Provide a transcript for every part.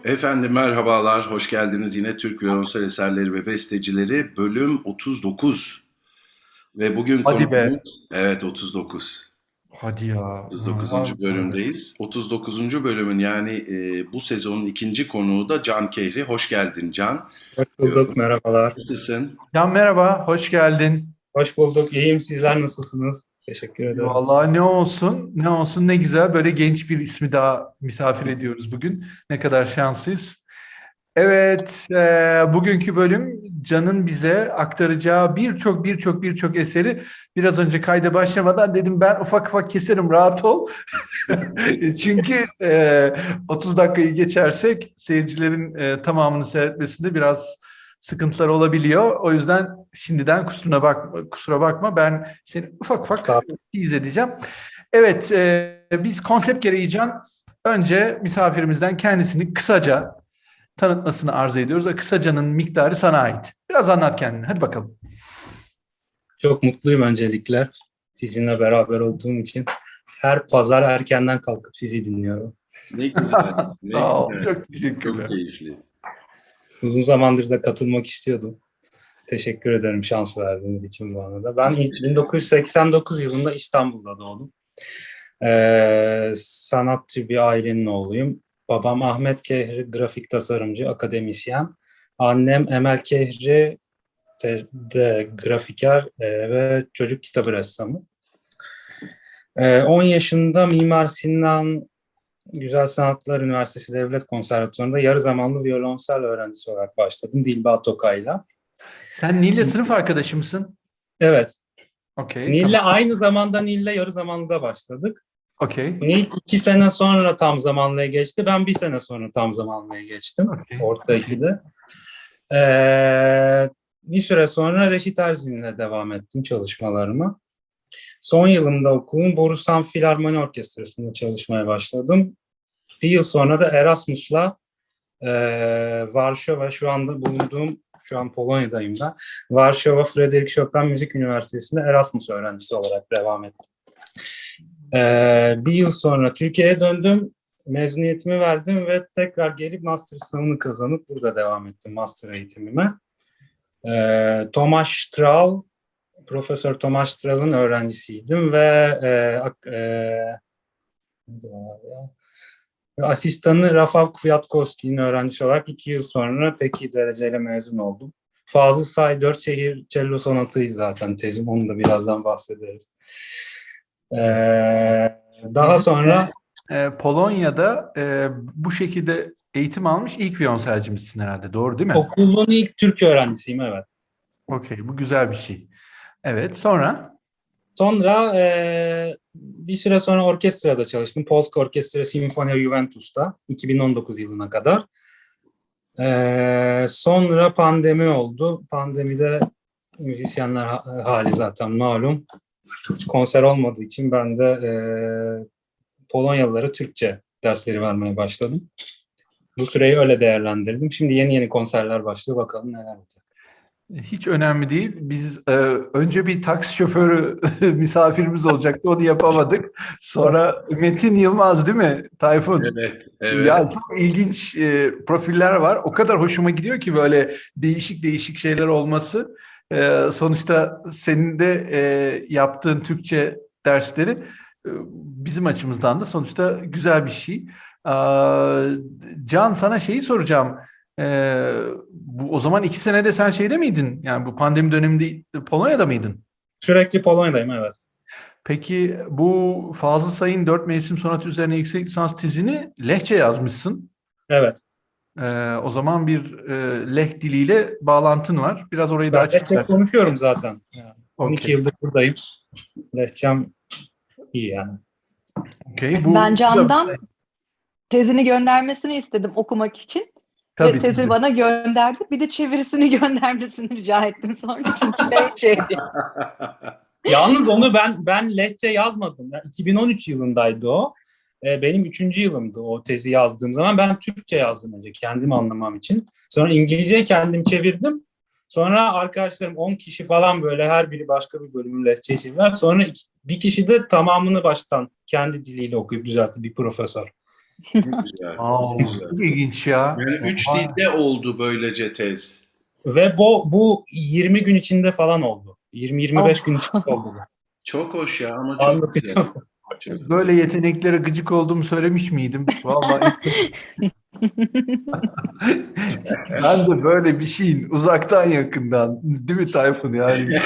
Efendim merhabalar, hoş geldiniz yine Türk Violonsel Eserleri ve Bestecileri bölüm 39 ve bugün Hadi be. konumuz, evet 39, Hadi ya. Var 39. mı böyle? bölümdeyiz. 39. bölümün yani bu sezonun ikinci konuğu da Can Kehri. Hoş geldin Can Hoş bulduk, diyorum. merhabalar. Nasılsın? Can merhaba, hoş geldin. Hoş bulduk, iyiyim. Sizler nasılsınız? Teşekkür ederim. Vallahi ne olsun, ne olsun ne güzel. Böyle genç bir ismi daha misafir ediyoruz bugün. Ne kadar şanslıyız. Evet, bugünkü bölüm Can'ın bize aktaracağı birçok eseri biraz önce kayda başlamadan dedim ben ufak ufak keserim rahat ol. Çünkü 30 dakikayı geçersek seyircilerin tamamını seyretmesinde biraz sıkıntılar olabiliyor. O yüzden şimdiden kusura bakma ben seni ufak ufak Estağfurullah. izleyeceğim. Evet, biz konsept gereği Can önce misafirimizden kendisini kısaca tanıtmasını arzu ediyoruz. Kısaca'nın miktarı sana ait. Biraz anlat kendini. Hadi bakalım. Çok mutluyum öncelikle sizinle beraber olduğum için. Her pazar erkenden kalkıp sizi dinliyorum. Ne güzel, ne Sağ ol. güzel. Çok Çok teşekkürler. keyifli. Uzun zamandır da katılmak istiyordum. Teşekkür ederim şans verdiğiniz için bu arada. Ben 1989 yılında İstanbul'da doğdum. Sanatçı bir ailenin oğluyum. Babam Ahmet Kehri, grafik tasarımcı, akademisyen. Annem Emel Kehri, de grafiker ve çocuk kitabı ressamı. 10 yaşında Mimar Sinan Güzel Sanatlar Üniversitesi Devlet Konservatuvarı'nda yarı zamanlı violonsel öğrencisi olarak başladım Dilba Tokay'la. Sen Nil'le sınıf arkadaşı mısın? Evet, Okey, Nil'le tamam. aynı zamanda Nil'le yarı zamanlı da başladık. Okey. Nil 2 sene sonra tam zamanlıya geçti. Ben 1 sene sonra tam zamanlıya geçtim. Okey. Orta Okey. 2'de. Bir süre sonra Reşit Erzin'le devam ettim çalışmalarıma. Son yılımda okulun Borusan Filarmoni Orkestrası'nda çalışmaya başladım. Bir yıl sonra da Erasmus'la Varşova, şu an Polonya'dayım ben. Varşova Frederic Chopin Müzik Üniversitesi'nde Erasmus öğrencisi olarak devam ettim. Bir yıl sonra Türkiye'ye döndüm. Mezuniyetimi verdim ve tekrar gelip master sınavını kazanıp burada devam ettim master eğitimime. Tomasz Stral, Profesör Tomasz Stral'ın öğrencisiydim ve asistanı Rafał Kwiatkowski'nin öğrencisi olarak 2 yıl sonra pek iyi dereceyle mezun oldum. Fazıl Say 4 şehir cello sonatıydı zaten tezim, onu da birazdan bahsederiz. Daha sonra Polonya'da bu şekilde eğitim almış ilk violonselcimizsin herhalde. Doğru değil mi? okulun ilk Türk öğrencisiyim, evet. Okey, bu güzel bir şey. Evet, sonra? Sonra bir süre sonra orkestrada çalıştım. Polska Orkestra Sinfonia Juventus'ta 2019 yılına kadar. Sonra pandemi oldu. Pandemide müzisyenler hali zaten malum. Hiç konser olmadığı için ben de Polonyalılara Türkçe dersleri vermeye başladım. Bu süreyi öyle değerlendirdim. Şimdi yeni konserler başlıyor. Bakalım neler olacak. Hiç önemli değil. Biz önce bir taksi şoförü misafirimiz olacaktı. Onu yapamadık. Sonra Metin Yılmaz değil mi Tayfun? Evet, evet. Ya çok ilginç profiller var. O kadar hoşuma gidiyor ki böyle değişik şeyler olması. Sonuçta senin de yaptığın Türkçe dersleri bizim açımızdan da sonuçta güzel bir şey. Can, sana şeyi soracağım. O zaman 2 senede sen şeyde miydin? Yani bu pandemi döneminde Polonya'da mıydın? Sürekli Polonya'dayım, evet. Peki bu Fazıl Say'ın 4 mevsim sonatı üzerine yüksek lisans tezini Lehçe yazmışsın. Evet. O zaman bir Leh diliyle bağlantın var. Biraz orayı da Ben aç Lehçe istersen. konuşuyorum zaten. Yani 12 Okey. yıldır buradayım. Lehçem iyi yani. Okey. Ben Can'dan tezini göndermesini istedim okumak için. Tabii, Ve tezi tabii. bana gönderdi. Bir de çevirisini göndermesini rica ettim sonra. Çünkü Lehçeydi. Yalnız onu ben Lehçe yazmadım. Yani 2013 yılındaydı o. Benim 3. yılımdı o tezi yazdığım zaman. Ben Türkçe yazdım önce kendimi anlamam için. Sonra İngilizce'ye kendim çevirdim. Sonra arkadaşlarım 10 kişi falan böyle her biri başka bir bölümü Lehçe'ye çevirdiler. Sonra bir kişi de tamamını baştan kendi diliyle okuyup düzeltti, bir profesör. Güzel. Wow, çok ilginç ya. Yani 3 Vay. dilde oldu böylece tez. Ve bu 20 gün içinde falan oldu. 20-25 gün içinde oldu. Çok hoş ya ama çok güzel. Anlatacağım. Çok Böyle yeteneklere gıcık olduğumu söylemiş miydim? Vallahi ben de böyle bir şeyin uzaktan yakından, değil mi Tayfun yani?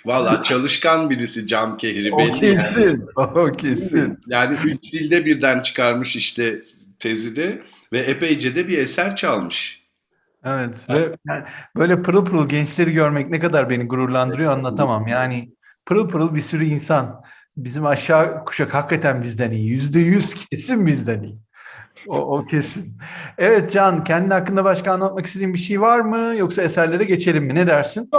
Valla çalışkan birisi Can Kehri O belli yani. kesin, o kesin. Yani 3 dilde birden çıkarmış işte tezini ve epeyce de bir eser çalmış. Evet ve yani böyle pırıl pırıl gençleri görmek ne kadar beni gururlandırıyor anlatamam. Yani pırıl pırıl bir sürü insan. Bizim aşağı kuşak hakikaten bizden iyi. %100 kesin bizden iyi. O kesin. Evet Can, kendi hakkında başka anlatmak istediğin bir şey var mı? Yoksa eserlere geçelim mi? Ne dersin?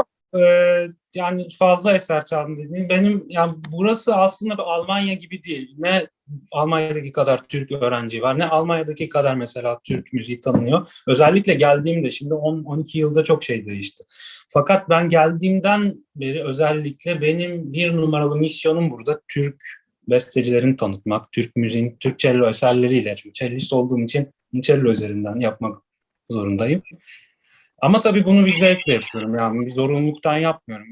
Yani fazla eser çaldım dediğin. Benim yani burası aslında bir Almanya gibi değil. Ne Almanya'daki kadar Türk öğrenci var, ne Almanya'daki kadar mesela Türk müziği tanınıyor. Özellikle geldiğimde şimdi 10-12 yılda çok şey değişti. Fakat ben geldiğimden beri özellikle benim bir numaralı misyonum burada Türk bestecilerini tanıtmak, Türk müziğin, Türk cello eserleriyle. Çünkü cellist olduğum için cello üzerinden yapmak zorundayım. Ama tabii bunu bir zevkle yapıyorum. Yani bir zorunluluktan yapmıyorum.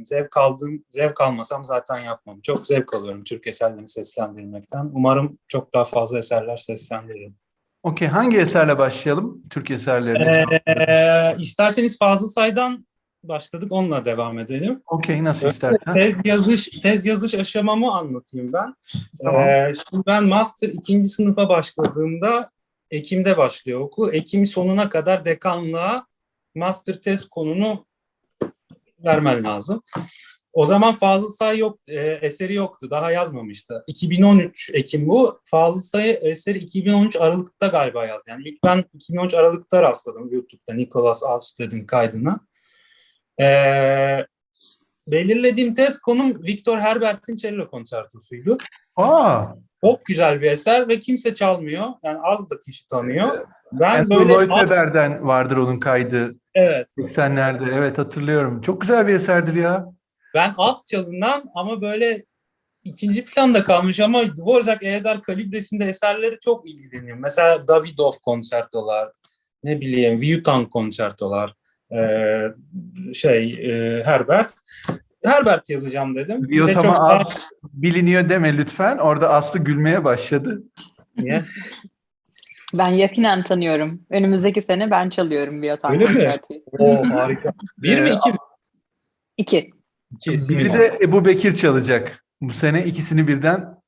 Zevk almasam zaten yapmam. Çok zevk alıyorum Türk eserlerini seslendirmekten. Umarım çok daha fazla eserler seslendiririm. Okey, hangi eserle başlayalım? Türk eserlerini. İsterseniz Fazıl Say'dan başladık, onunla devam edelim. Okey, nasıl istersen. Tez yazış aşamamı anlatayım ben. Tamam. Şimdi ben master 2. sınıfa başladığımda Ekim'de başlıyor okul. Ekim sonuna kadar dekanlığa master tez konunu vermen lazım. O zaman Fazıl Say eseri yoktu. Daha yazmamıştı. 2013 Ekim bu. Fazıl Say eseri 2013 Aralık'ta galiba yazdı. Yani ilk ben 2013 Aralık'ta rastladım YouTube'da Nicholas Alsted'in kaydına. Belirlediğim tez konum Victor Herbert'in cello konçertosuydu. Aa, Çok güzel bir eser ve kimse çalmıyor. Yani az da kişi tanıyor. Ben Andrew böyle Lloyd Webber'den vardır onun kaydı. evet. 80'lerde. Evet, hatırlıyorum. Çok güzel bir eserdir ya. Ben az çalınan ama böyle ikinci planda kalmış ama Dvorak Eğer kalibresinde eserleri çok ilgileniyorum. Mesela Davidov konçertolar, ne bileyim Vieuxtemps konçertolar, Herbert. Herbert yazacağım dedim. Bir de Viyotam'a çok daha... az biliniyor deme lütfen. Orada Aslı gülmeye başladı. Niye? Ben yakinen tanıyorum. Önümüzdeki sene ben çalıyorum Viyotan Öyle mi? konçertoyu. Oo, harika. Bir mi iki mi? 2. İkisi Biri mi? de Ebu Bekir çalacak. Bu sene ikisini birden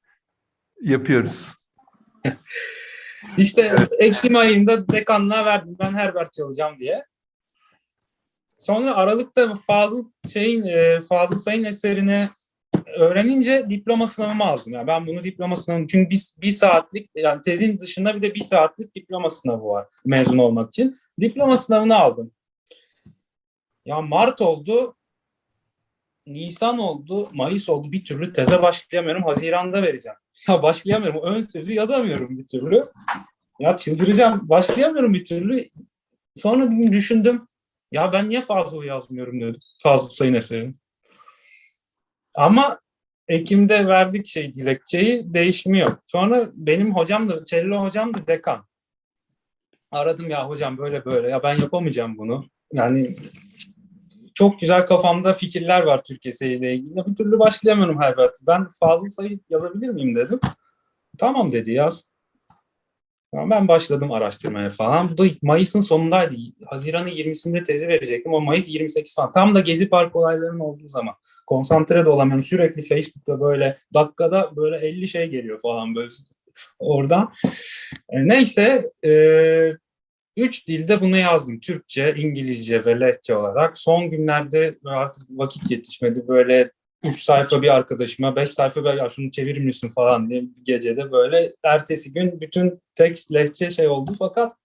yapıyoruz. İşte Ekim ayında dekanlığa verdim ben Herbert çalacağım diye. Sonra Aralık'ta Fazıl Say'ın eserini öğrenince diploma sınavımı aldım. Yani ben bunu diploma sınavı çünkü bir saatlik yani tezin dışında bir de bir saatlik diploma sınavı var mezun olmak için. Diploma sınavını aldım. Ya Mart oldu, Nisan oldu, Mayıs oldu, bir türlü teze başlayamıyorum. Haziran'da vereceğim. Ya başlayamıyorum. Ön sözü yazamıyorum bir türlü. Ya çıldıracağım. Başlayamıyorum bir türlü. Sonra bir gün düşündüm. Ya ben niye Fazıl yazmıyorum dedim. Fazıl Sayın eserini. Ama Ekim'de verdik dilekçeyi, değişmiyor. Sonra benim hocam da, cello hocam da dekan. Aradım ya hocam böyle böyle, ya ben yapamayacağım bunu. Yani çok güzel kafamda fikirler var Türkiye ile ilgili. Bir türlü başlayamıyorum Herbert. Ben Fazıl Say'ı yazabilir miyim dedim. Tamam dedi yaz. Ben başladım araştırmaya falan. Bu da Mayıs'ın sonundaydı. Haziran'ın 20'sinde tezi verecektim. O Mayıs 28 falan. Tam da Gezi Park olaylarının olduğu zaman. Konsantre de olamıyorum. Sürekli Facebook'ta böyle dakikada böyle 50 şey geliyor falan böyle oradan. Neyse 3 dilde bunu yazdım. Türkçe, İngilizce ve Lehçe olarak. Son günlerde artık vakit yetişmedi. Böyle 3 sayfa bir arkadaşıma, 5 sayfa ya şunu çevirir misin falan diye gecede böyle. Ertesi gün bütün tekst Lehçe oldu fakat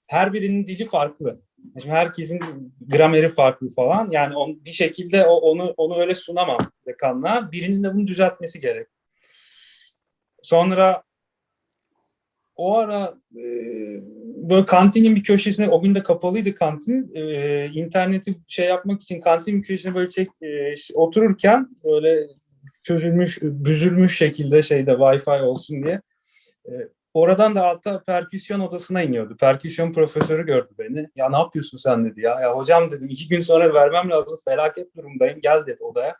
her birinin dili farklı. Şimdi herkesin grameri farklı falan. Yani bir şekilde onu öyle sunamam dekanlığa. Birinin de bunu düzeltmesi gerek. Sonra o ara böyle kantinin bir köşesine, o gün de kapalıydı kantin, interneti şey yapmak için kantinin bir köşesine böyle otururken böyle çözülmüş, büzülmüş şekilde şeyde Wi-Fi olsun diye oradan da altta perküsyon odasına iniyordu. Perküsyon profesörü gördü beni. Ya ne yapıyorsun sen dedi ya. Ya hocam dedim 2 gün sonra vermem lazım. Felaket durumdayım. Gel dedi odaya.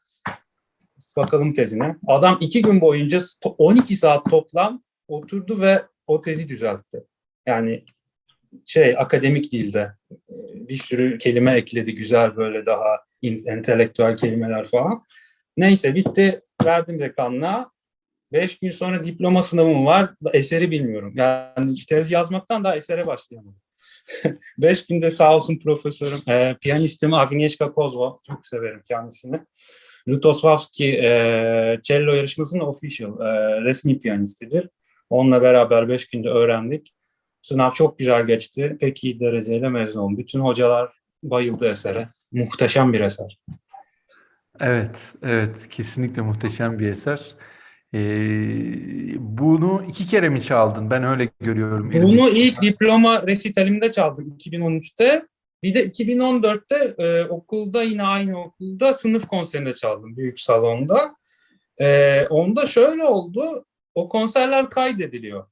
Bakalım tezine. Adam 2 gün boyunca 12 saat toplam oturdu ve o tezi düzeltti. Yani akademik dilde bir sürü kelime ekledi. Güzel böyle daha entelektüel kelimeler falan. Neyse bitti. Verdim dekanlığa. 5 gün sonra diploma sınavım var. Eseri bilmiyorum. Yani tez yazmaktan daha esere başlayamadım. 5 günde sağ olsun profesörüm, piyanistim Agnieszka Kozło, çok severim kendisini. Lutosławski cello yarışmasının official, resmi piyanistidir. Onunla beraber 5 günde öğrendik. Sınav çok güzel geçti. Pek iyi dereceyle mezun oldum. Bütün hocalar bayıldı esere. Muhteşem bir eser. Evet, evet, kesinlikle muhteşem bir eser. Bunu 2 kere mi çaldın? Ben öyle görüyorum. Bunu ilk diploma resitalimde çaldım 2013'te. Bir de 2014'te okulda, yine aynı okulda sınıf konserinde çaldım büyük salonda. Onda şöyle oldu. O konserler kaydediliyor.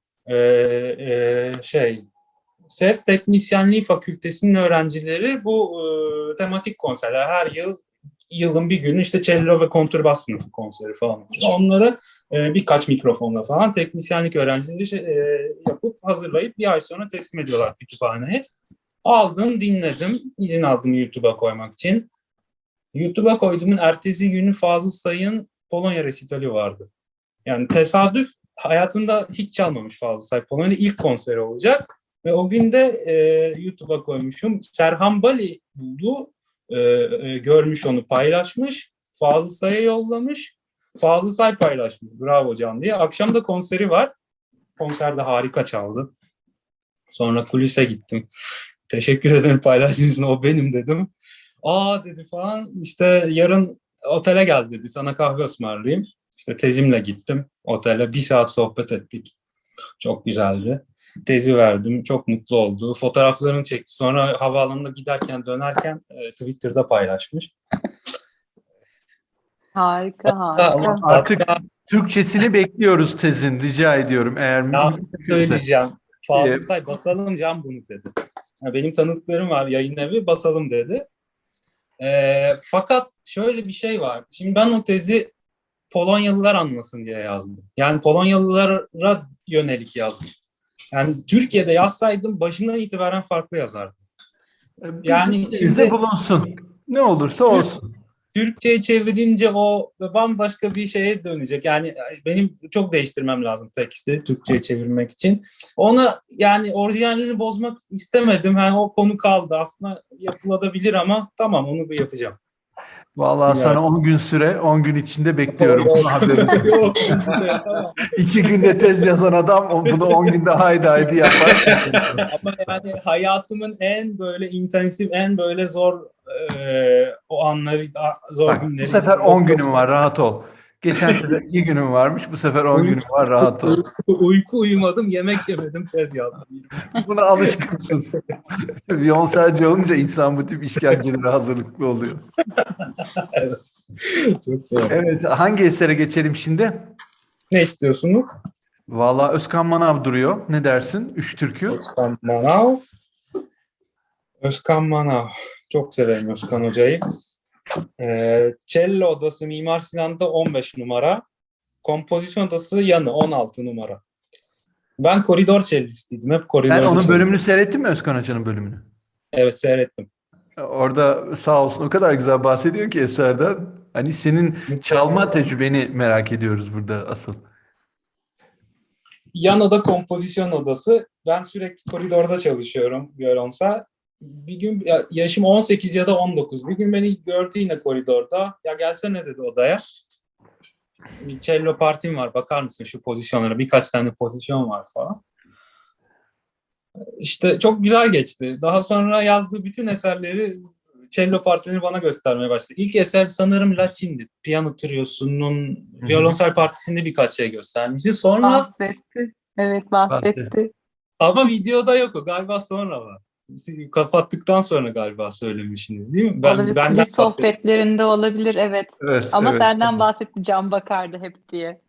Ses Teknisyenliği Fakültesi'nin öğrencileri bu tematik konserler her yılın bir günü işte cello ve kontrbas sınıfı konseri falan. Onları birkaç mikrofonla falan teknisyenlik öğrencileri yapıp hazırlayıp bir ay sonra teslim ediyorlar kütüphaneye. Aldım, dinledim. İzin aldım YouTube'a koymak için. YouTube'a koyduğumun ertesi günü Fazıl Say'ın Polonya resitali vardı. Yani tesadüf, hayatında hiç çalmamış Fazıl Say. Polonya'da ilk konseri olacak. Ve o gün de YouTube'a koymuşum. Serhan Bali buldu. Görmüş, onu paylaşmış. Fazıl Say'a yollamış. Fazıl Say paylaşmış. Bravo Can diye. Akşam da konseri var. Konserde harika çaldı. Sonra kulise gittim. Teşekkür ederim paylaştığınız için, o benim dedim. Aa dedi falan. İşte yarın otele gel dedi. Sana kahve ısmarlayayım. İşte tezimle gittim otele. 1 saat sohbet ettik. Çok güzeldi. Tezi verdim. Çok mutlu oldu. Fotoğraflarını çekti. Sonra havaalanına giderken dönerken Twitter'da paylaşmış. Harika, harika. Artık Türkçesini bekliyoruz tezin. Rica ediyorum. Eğer Ya mümkünse. söyleyeceğim. Fazıl Say basalım Can bunu dedi. Ya benim tanıdıklarım var yayın evi, basalım dedi. Fakat şöyle bir şey var. Şimdi ben o tezi Polonyalılar anlasın diye yazdım. Yani Polonyalılara yönelik yazdım. Yani Türkiye'de yazsaydım başından itibaren farklı yazardım. Yani Bizde bulunsun. Ne olursa olsun. Türkçe'ye çevirince o bambaşka bir şeye dönecek. Yani benim çok değiştirmem lazım teksti Türkçe'ye çevirmek için. Ona yani orijinalini bozmak istemedim. Yani o konu kaldı. Aslında yapılabilir ama tamam, onu bir yapacağım. Vallahi sana 10 gün süre, 10 gün içinde bekliyorum. Yok. Yok. Tamam. 2 günde tez yazan adam bunu 10 günde haydi yapar. Ama yani hayatımın en böyle intensif, en böyle zor o anları, zor Bak, günleri. bu sefer 10 günüm var, rahat ol. Geçen sefer 2 günüm varmış, bu sefer 10 günüm var, rahat ol. Uyku uyumadım, yemek yemedim, tez yazdım. Buna alışkınsın. Violonselci olunca insan bu tip işkencelere hazırlıklı oluyor. Evet. Çok doğru. Evet, hangi esere geçelim şimdi? Ne istiyorsunuz? Vallahi Özkan Manav duruyor. Ne dersin? 3 türkü. Özkan Manav. Özkan Manav. Çok severim Özkan Hoca'yı. Cello odası Mimar Sinan'da 15 numara. Kompozisyon odası yanı 16 numara. Ben koridor cellistiydim. Hep koridor. Sen onun bölümünü seyrettin mi, Özkan Hoca'nın bölümünü? Evet, seyrettim. Orada sağ olsun o kadar güzel bahsediyor ki eserden. Hani senin çalma tecrübeni merak ediyoruz burada asıl. Yan oda kompozisyon odası. Ben sürekli koridorda çalışıyorum violonsa. Bir gün yaşım 18 ya da 19. Bir gün beni gördü yine koridorda. Ya gelsene dedi odaya. Bir cello partim var. Bakar mısın şu pozisyonlara? Birkaç tane pozisyon var falan. İşte çok güzel geçti. Daha sonra yazdığı bütün eserleri, cello partilerini bana göstermeye başladı. İlk eser sanırım Laçin'di. Piyano triosunun violonsel partisinde birkaç şey göstermişti. Sonra Bahsetti. Evet, bahsetti. Ama videoda yok o. Galiba sonra var. Siz kapattıktan sonra galiba söylemişsiniz değil mi? Olabilir. Benden Kulis sohbetlerinde olabilir, evet. Evet, Ama evet. senden bahsetti, Can Bakar'dı hep diye.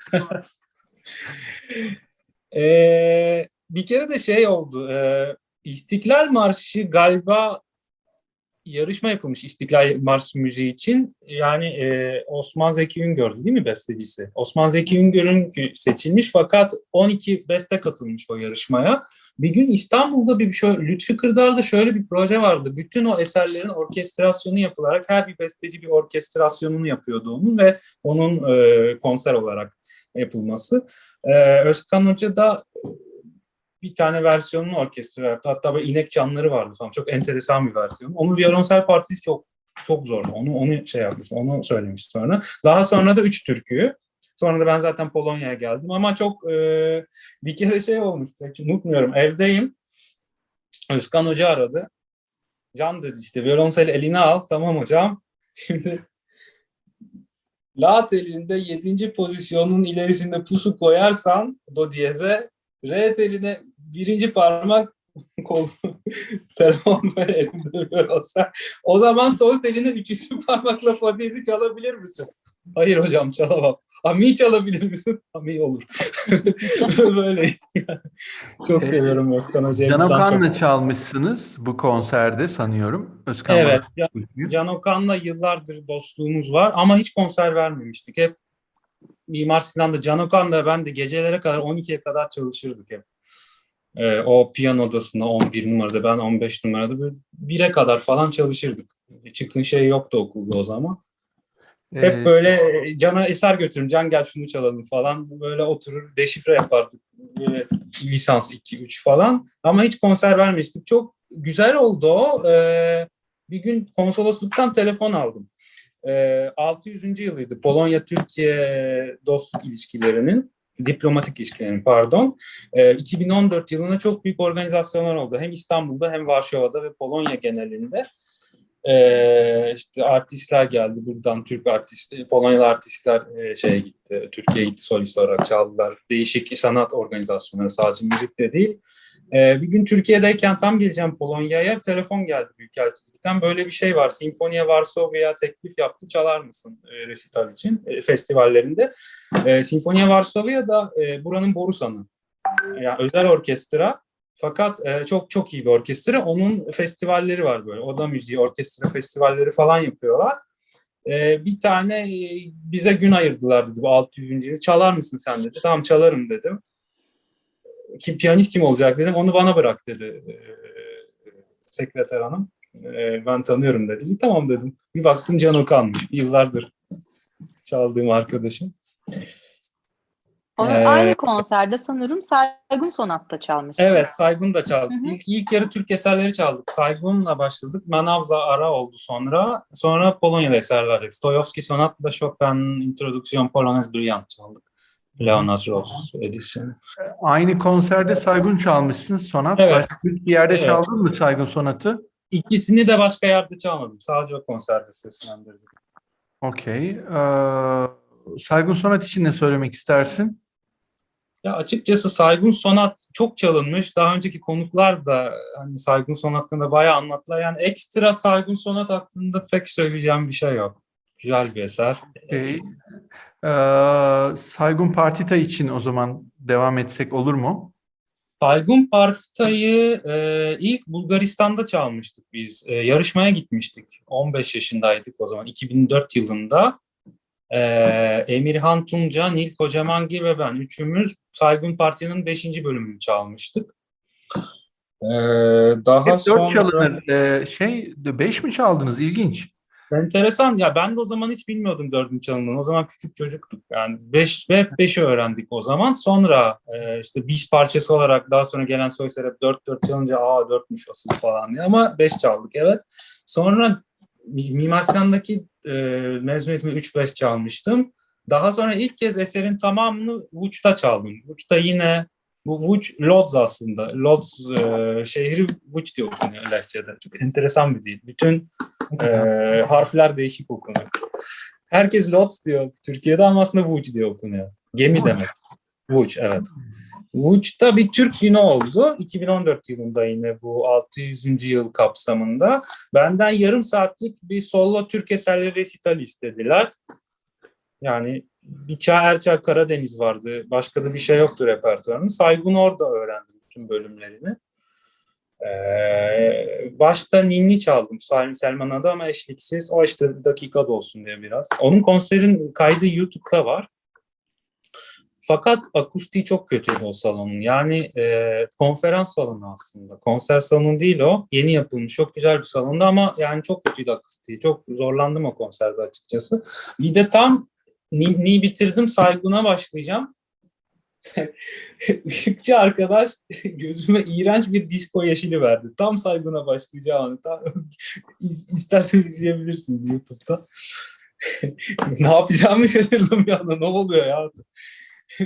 Bir kere de şey oldu. İstiklal Marşı galiba yarışma yapılmış İstiklal Marşı müziği için. Yani Osman Zeki Üngör'dü değil mi bestecisi? Osman Zeki Üngör'ün seçilmiş fakat 12 beste katılmış o yarışmaya. Bir gün İstanbul'da Lütfi Kırdar'da şöyle bir proje vardı. Bütün o eserlerin orkestrasyonu yapılarak her bir besteci bir orkestrasyonunu yapıyordu onun ve onun konser olarak yapılması. Özkan Hoca da bir tane versiyonunu orkestra yaptı. Hatta böyle inek çanları vardı falan. Çok enteresan bir versiyon. Onun violonsel partisi çok zordu. Onu şey yapmıştı. Onu söylemiş sonra. Daha sonra da 3 türküyü. Sonra da ben zaten Polonya'ya geldim ama çok bir kere şey olmuştu. Hiç unutmuyorum. Evdeyim. Özkan Hoca aradı. Can dedi işte violonseli eline al. Tamam hocam. Şimdi la telinde 7. pozisyonun ilerisinde pusu koyarsan do diyeze, re teline birinci parmak kol telefon böyle elimde duruyor olsa o zaman sol teline 3. parmakla fa diyezi çalabilir misin? Hayır hocam çalamam. Mi çalabilir misin? Mi olur. Böyle. Çok seviyorum Özkan Hoca'yı. Can Buradan çok Okan'la çalmışsınız bu konserde sanıyorum. Özkan evet. var. Can Okan'la yıllardır dostluğumuz var ama hiç konser vermemiştik. Hep Mimar Sinan'da, Can Okan'da ben de gecelere kadar 12'ye kadar çalışırdık hep. O piyano odasında 11 numarada, ben 15 numarada böyle 1'e kadar falan çalışırdık. Çıkın şey yoktu okulda o zaman. Hep Ee, böyle Can'a eser götürün, Can gel şunu çalalım falan. Böyle oturur deşifre yapardık. Böyle lisans 2-3 falan. Ama hiç konser vermiştik. Çok güzel oldu o. Bir gün konsolosluktan telefon aldım. 600. yılıydı. Polonya-Türkiye dostluk ilişkilerinin, diplomatik ilişkilerinin pardon. 2014 yılında çok büyük organizasyonlar oldu. Hem İstanbul'da hem Varşova'da ve Polonya genelinde. İşte artistler geldi buradan, Türk artist, Polonyalı artistler şeye gitti, Türkiye'ye gitti, solist olarak çaldılar. Değişik sanat organizasyonları, sadece müzik de değil. Bir gün Türkiye'deyken tam geleceğim Polonya'ya telefon geldi Büyükelçilikten. Böyle bir şey var. Sinfonia Varsovia teklif yaptı. Çalar mısın resital için festivallerinde? Sinfonia Varsovia da buranın Borusan'ı. Yani özel orkestra. Fakat çok çok iyi bir orkestra. Onun festivalleri var böyle. Oda müziği, orkestra festivalleri falan yapıyorlar. Bir tane bize gün ayırdılar dedi bu 600. yıl. Çalar mısın sen dedi. Tamam çalarım dedim. Piyanist kim olacak dedim. Onu bana bırak dedi sekreter hanım. Ben tanıyorum dedi. Tamam dedim. Bir baktım Can Okan'mış. Yıllardır çaldığım arkadaşım. Aynı konserde sanırım Saygun Sonat'ta çalmışsın. Evet, Saygun da çaldık. Hı hı. İlk yarı Türk eserleri çaldık. Saygun'la başladık. Manav'la ara oldu sonra. Sonra Polonya'da eserler çaldık. Stojowski Sonat'la Chopin Introduction Polonaise Brilliant çaldık. Leonard Rose edisyonu. Aynı konserde Saygun çalmışsın sonat. Evet. Başka bir yerde Evet. çaldın mı Saygun sonatı? İkisini de başka yerde çalmadım. Sadece o konserde seslendirdim. Okey. Saygun sonat için ne söylemek istersin? Ya açıkçası Saygun Sonat çok çalınmış. Daha önceki konuklar da hani Saygun Sonat hakkında bayağı anlattılar. Yani ekstra Saygun Sonat hakkında pek söyleyeceğim bir şey yok. Güzel bir eser. Okay. Saygun Partita için o zaman devam etsek olur mu? Saygun Partita'yı ilk Bulgaristan'da çalmıştık biz. Yarışmaya gitmiştik. 15 yaşındaydık o zaman. 2004 yılında. Emirhan Tunca, Nil Kocamangir ve ben üçümüz Saygun Parti'nin 5. bölümünü çalmıştık. Daha Hep 4 sonra çalınır. 5 mi çaldınız? İlginç. enteresan ya, ben de o zaman hiç bilmiyordum 4'ün çalındığını. O zaman küçük çocuktuk. Yani 5 ve 5'i öğrendik o zaman. Sonra işte bis parçası olarak daha sonra gelen soyslar hep 4-4 çalınca 4'müş asıl falan diye. Ama 5 çaldık evet. Sonra Mimar Sinan'daki mezuniyetimi 3-5 çalmıştım. Daha sonra ilk kez eserin tamamını Vuç'ta çaldım. Vuç'ta yine bu Vuç Lodz aslında. Lodz şehri Vuç diye okunuyor Lehçe'de. Çok enteresan bir dil. Bütün harfler değişik okunuyor. Herkes Lodz diyor Türkiye'de ama aslında Vuç diye okunuyor. Gemi Vuç. demek. Vuç evet. Uç'ta bir Türk günü oldu. 2014 yılında yine bu 600. yıl kapsamında. Benden yarım saatlik bir solo Türk eserleri resitali istediler. Yani bir Erçel Karadeniz vardı. Başka da bir şey yoktu repertuarının. Saygun orada öğrendim bütün bölümlerini. Başta ninni çaldım Selman adı ama eşliksiz. O işte bir dakika da olsun diye biraz. Onun konserin kaydı YouTube'da var. Fakat akustiği çok kötüydü o salonun. Yani konferans salonu aslında. Konser salonu değil o. Yeni yapılmış çok güzel bir salondu ama yani çok kötüydü akustiği. Çok zorlandım o konserde açıkçası. Bir de tam Ninni'yi bitirdim. Saygun'a başlayacağım. Işıkçı arkadaş gözüme iğrenç bir disco yeşili verdi. Tam Saygun'a başlayacağım. İsterseniz izleyebilirsiniz YouTube'da. Ne yapacağımı şaşırdım bir anda. Ne oluyor ya?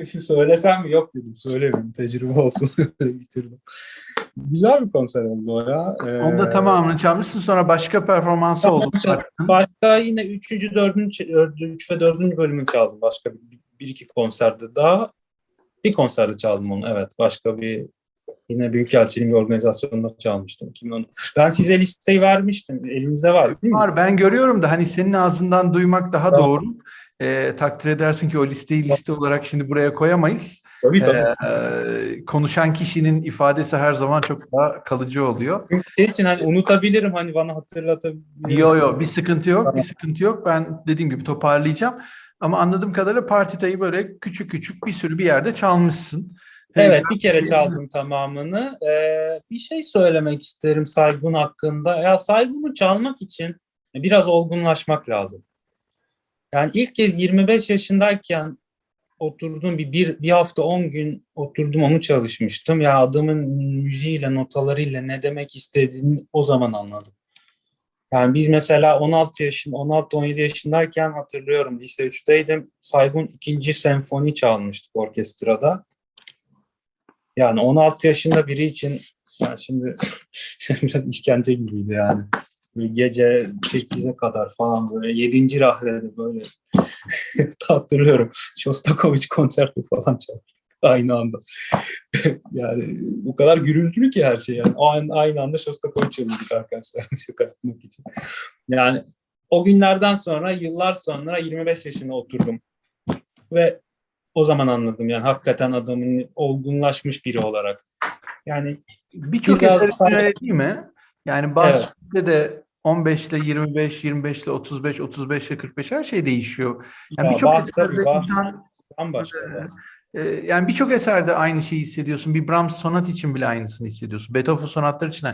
Söylesem mi? Yok dedim. Söylemeyeyim. Tecrübe olsun. Bitirdim. Güzel bir konser oldu o ya. Onda tamamını çalmışsın, sonra başka performansı oldu. Başka yine 3. 4. bölümünü çaldım. Başka bir iki konserde daha. Bir konserde çaldım onu. Evet. Başka bir yine Büyükelçiliğin bir organizasyonunda çalmıştım. 2010. Ben size listeyi vermiştim. Elinizde var değil mi? Var, ben görüyorum da hani senin ağzından duymak daha Tamam. doğru. Takdir edersin ki o listeyi liste olarak şimdi buraya koyamayız. Tabii. Konuşan kişinin ifadesi her zaman çok daha kalıcı oluyor. Çünkü için hani unutabilirim, hani bana hatırlatabilirsiniz. Yok, bir sıkıntı yok, bir sıkıntı yok. Ben dediğim gibi toparlayacağım. Ama anladığım kadarıyla partitayı böyle küçük küçük bir sürü bir yerde çalmışsın. Evet, bir kere çaldım tamamını. Bir şey söylemek isterim Saygun hakkında. Ya Saygun'u çalmak için biraz olgunlaşmak lazım. Yani ilk kez 25 yaşındayken oturdum bir hafta 10 gün oturdum onu çalışmıştım. Ya adamın müziğiyle, notalarıyla ne demek istediğini o zaman anladım. Yani biz mesela 16-17 yaşındayken hatırlıyorum, lise 3'teydim. Saygun 2. senfoni çalmıştık orkestrada. Yani 16 yaşında biri için yani şimdi biraz işkence gibiydi yani. Böyle gece 8'e kadar falan böyle 7. rahlede böyle hatırlıyorum. Shostakovich konçerto falan çaldık aynı anda. Yani bu kadar gürültülü ki her şey yani. Aynı anda Shostakovich çalıyorduk arkadaşlar şaka yapmak için. Yani o günlerden sonra, yıllar sonra 25 yaşına oturdum. Ve o zaman anladım yani hakikaten adamın olgunlaşmış biri olarak. Yani birçok biraz eser öyle değil mi? Yani evet. de 15 ile 25, 25 ile 35, 35 ile 45 her şey değişiyor. Yani Ya birçok tabii eserde insan bambaşka. yani birçok eserde aynı şeyi hissediyorsun. Bir Brahms sonat için bile aynısını hissediyorsun. Beethoven sonatları için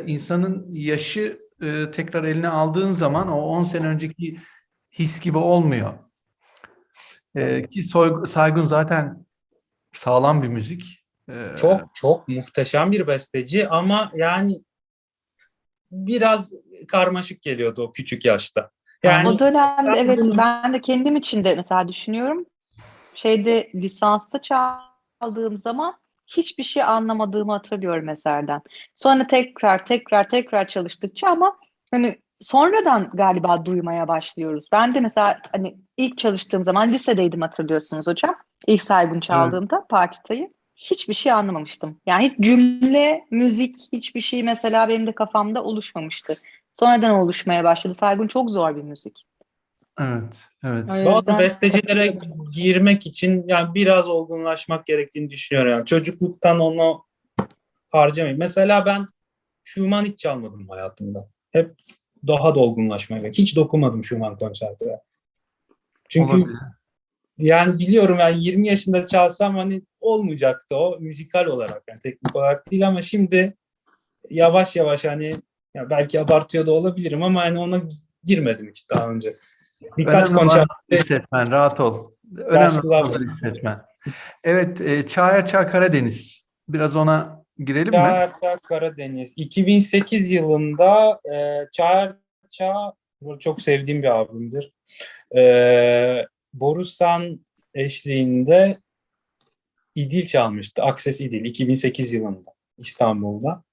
insanın yaşı tekrar eline aldığın zaman o 10 sene önceki his gibi olmuyor. Ki Saygun zaten sağlam bir müzik. Çok çok muhteşem bir besteci ama yani biraz karmaşık geliyordu o küçük yaşta. Yani O dönemde evet, bunu ben de kendim için de mesela düşünüyorum. Lisansta çaldığım zaman hiçbir şey anlamadığımı hatırlıyorum eserden. Sonra tekrar çalıştıkça ama hani sonradan galiba duymaya başlıyoruz. Ben de mesela hani ilk çalıştığım zaman lisedeydim, hatırlıyorsunuz hocam. İlk Saygun çaldığımda partitayı hiçbir şey anlamamıştım. Yani hiç cümle, müzik, hiçbir şey mesela benim de kafamda oluşmamıştı. Sonradan oluşmaya başladı. Saygun çok zor bir müzik. Evet, evet. O bazı yüzden bestecilere girmek için yani biraz olgunlaşmak gerektiğini düşünüyorum. Yani çocukluktan onu harcamayın. Mesela ben Schumann hiç çalmadım hayatımda. Hep daha da olgunlaşmaya gerek. Hiç dokunmadım Schumann konsertine. Çünkü Olabilir. yani biliyorum yani 20 yaşında çalsam hani olmayacaktı o müzikal olarak yani teknik olarak değil ama şimdi yavaş yavaş hani ya belki abartıyor da olabilirim ama hani ona girmedim hiç daha önce. Birkaç Önemli olan konserde hissetmen, rahat ol. Önemli yaşlılar olan hissetmen. Evet, Çağrı Karadeniz. Biraz ona girelim mi? Çağrı Karadeniz. 2008 yılında Çağrı çok sevdiğim bir abimdir. Borusan eşliğinde İdil çalmıştı. Akses İdil 2008 yılında İstanbul'da.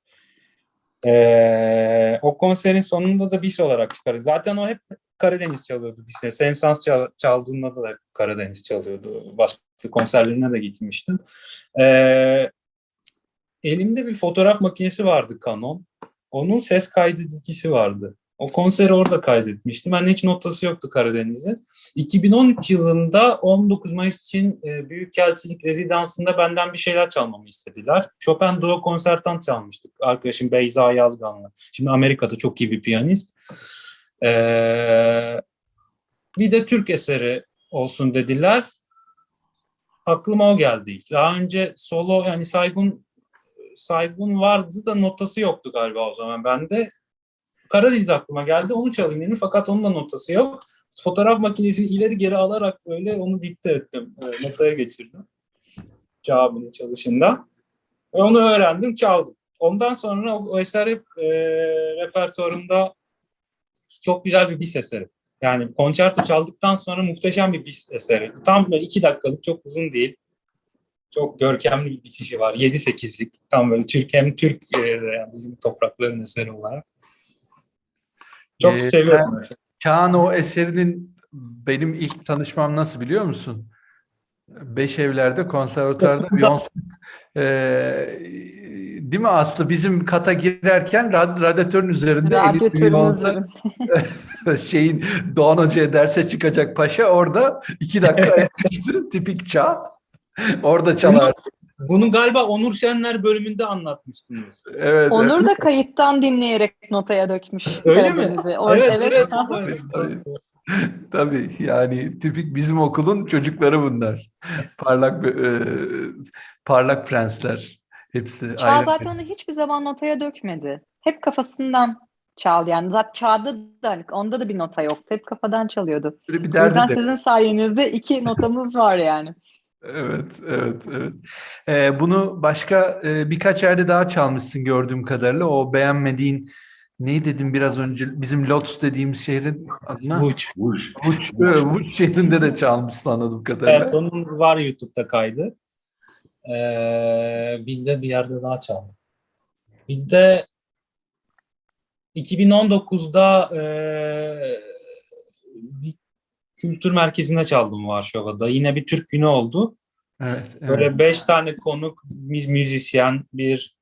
O konserin sonunda da bis olarak çıkardı. Zaten o hep Karadeniz çalıyordu. İşte Sensans çaldığında da hep Karadeniz çalıyordu. Başka konserlerine de gitmiştim. Elimde bir fotoğraf makinesi vardı, Canon. Onun ses kaydı dizisi vardı. O konseri orada kaydetmiştim. Ben hiç notası yoktu Karadeniz'e. 2013 yılında 19 Mayıs için Büyükelçilik rezidansında benden bir şeyler çalmamı istediler. Chopin Duo Konsertant çalmıştık. Arkadaşım Beyza Yazgan'la. Şimdi Amerika'da çok iyi bir piyanist. Bir de Türk eseri olsun dediler. Aklıma o geldi ilk. Daha önce solo, yani Saygun vardı da notası yoktu galiba o zaman. Ben de Karadeniz aklıma geldi. Onu çalayım dedim. Fakat onun da notası yok. Fotoğraf makinesini ileri geri alarak böyle onu dikte ettim. Notaya geçirdim. Cevabını çalışında. Ve onu öğrendim, çaldım. Ondan sonra o eser hep repertuarımda çok güzel bir bis eseri. Yani konçerto çaldıktan sonra muhteşem bir bis eseri. Tam böyle 2 dakikalık, çok uzun değil. Çok görkemli bir bitişi var. 7-8'lik. Tam böyle hem Türk yani bizim toprakların eseri olarak. Çok seviyorum. Kaan, o eserinin benim ilk tanışmam nasıl biliyor musun? Beşevler'de konservatuarda Beyoncé, değil mi Aslı? Bizim kata girerken radyatörün üzerinde Radyatörün Beyoncé şeyin Doğan Hoca'ya derse çıkacak paşa orada 2 dakika ayaküstü tipik çağ. Orada çalar. Bunu galiba Onur Şenler bölümünde anlatmıştınız. Evet, Onur evet. da kayıttan dinleyerek notaya dökmüş. Öyle mi? Karadeniz'e. Evet. Tabii. Tabii, yani tipik bizim okulun çocukları bunlar. Parlak prensler. Hepsi Çağ ayrı. zaten onu hiçbir zaman notaya dökmedi. Hep kafasından çaldı yani. Zaten Çağ'da da onda da bir nota yoktu. Hep kafadan çalıyordu. Böyle bir O derdi yüzden de. sizin sayenizde 2 notamız var yani. Evet. Bunu başka birkaç yerde daha çalmışsın gördüğüm kadarıyla. O beğenmediğin, ne dedim biraz önce, bizim Lodz dediğimiz şehrin adına? Uç. Vuç şehrinde de çalmışsın anladığım kadarıyla. Evet, onun var YouTube'da kaydı. Bir de bir yerde daha çaldım. Bir de 2019'da bir kültür merkezinde çaldım Varşova'da. Yine bir Türk günü oldu. Evet. Böyle 5 tane konuk, müzisyen, bir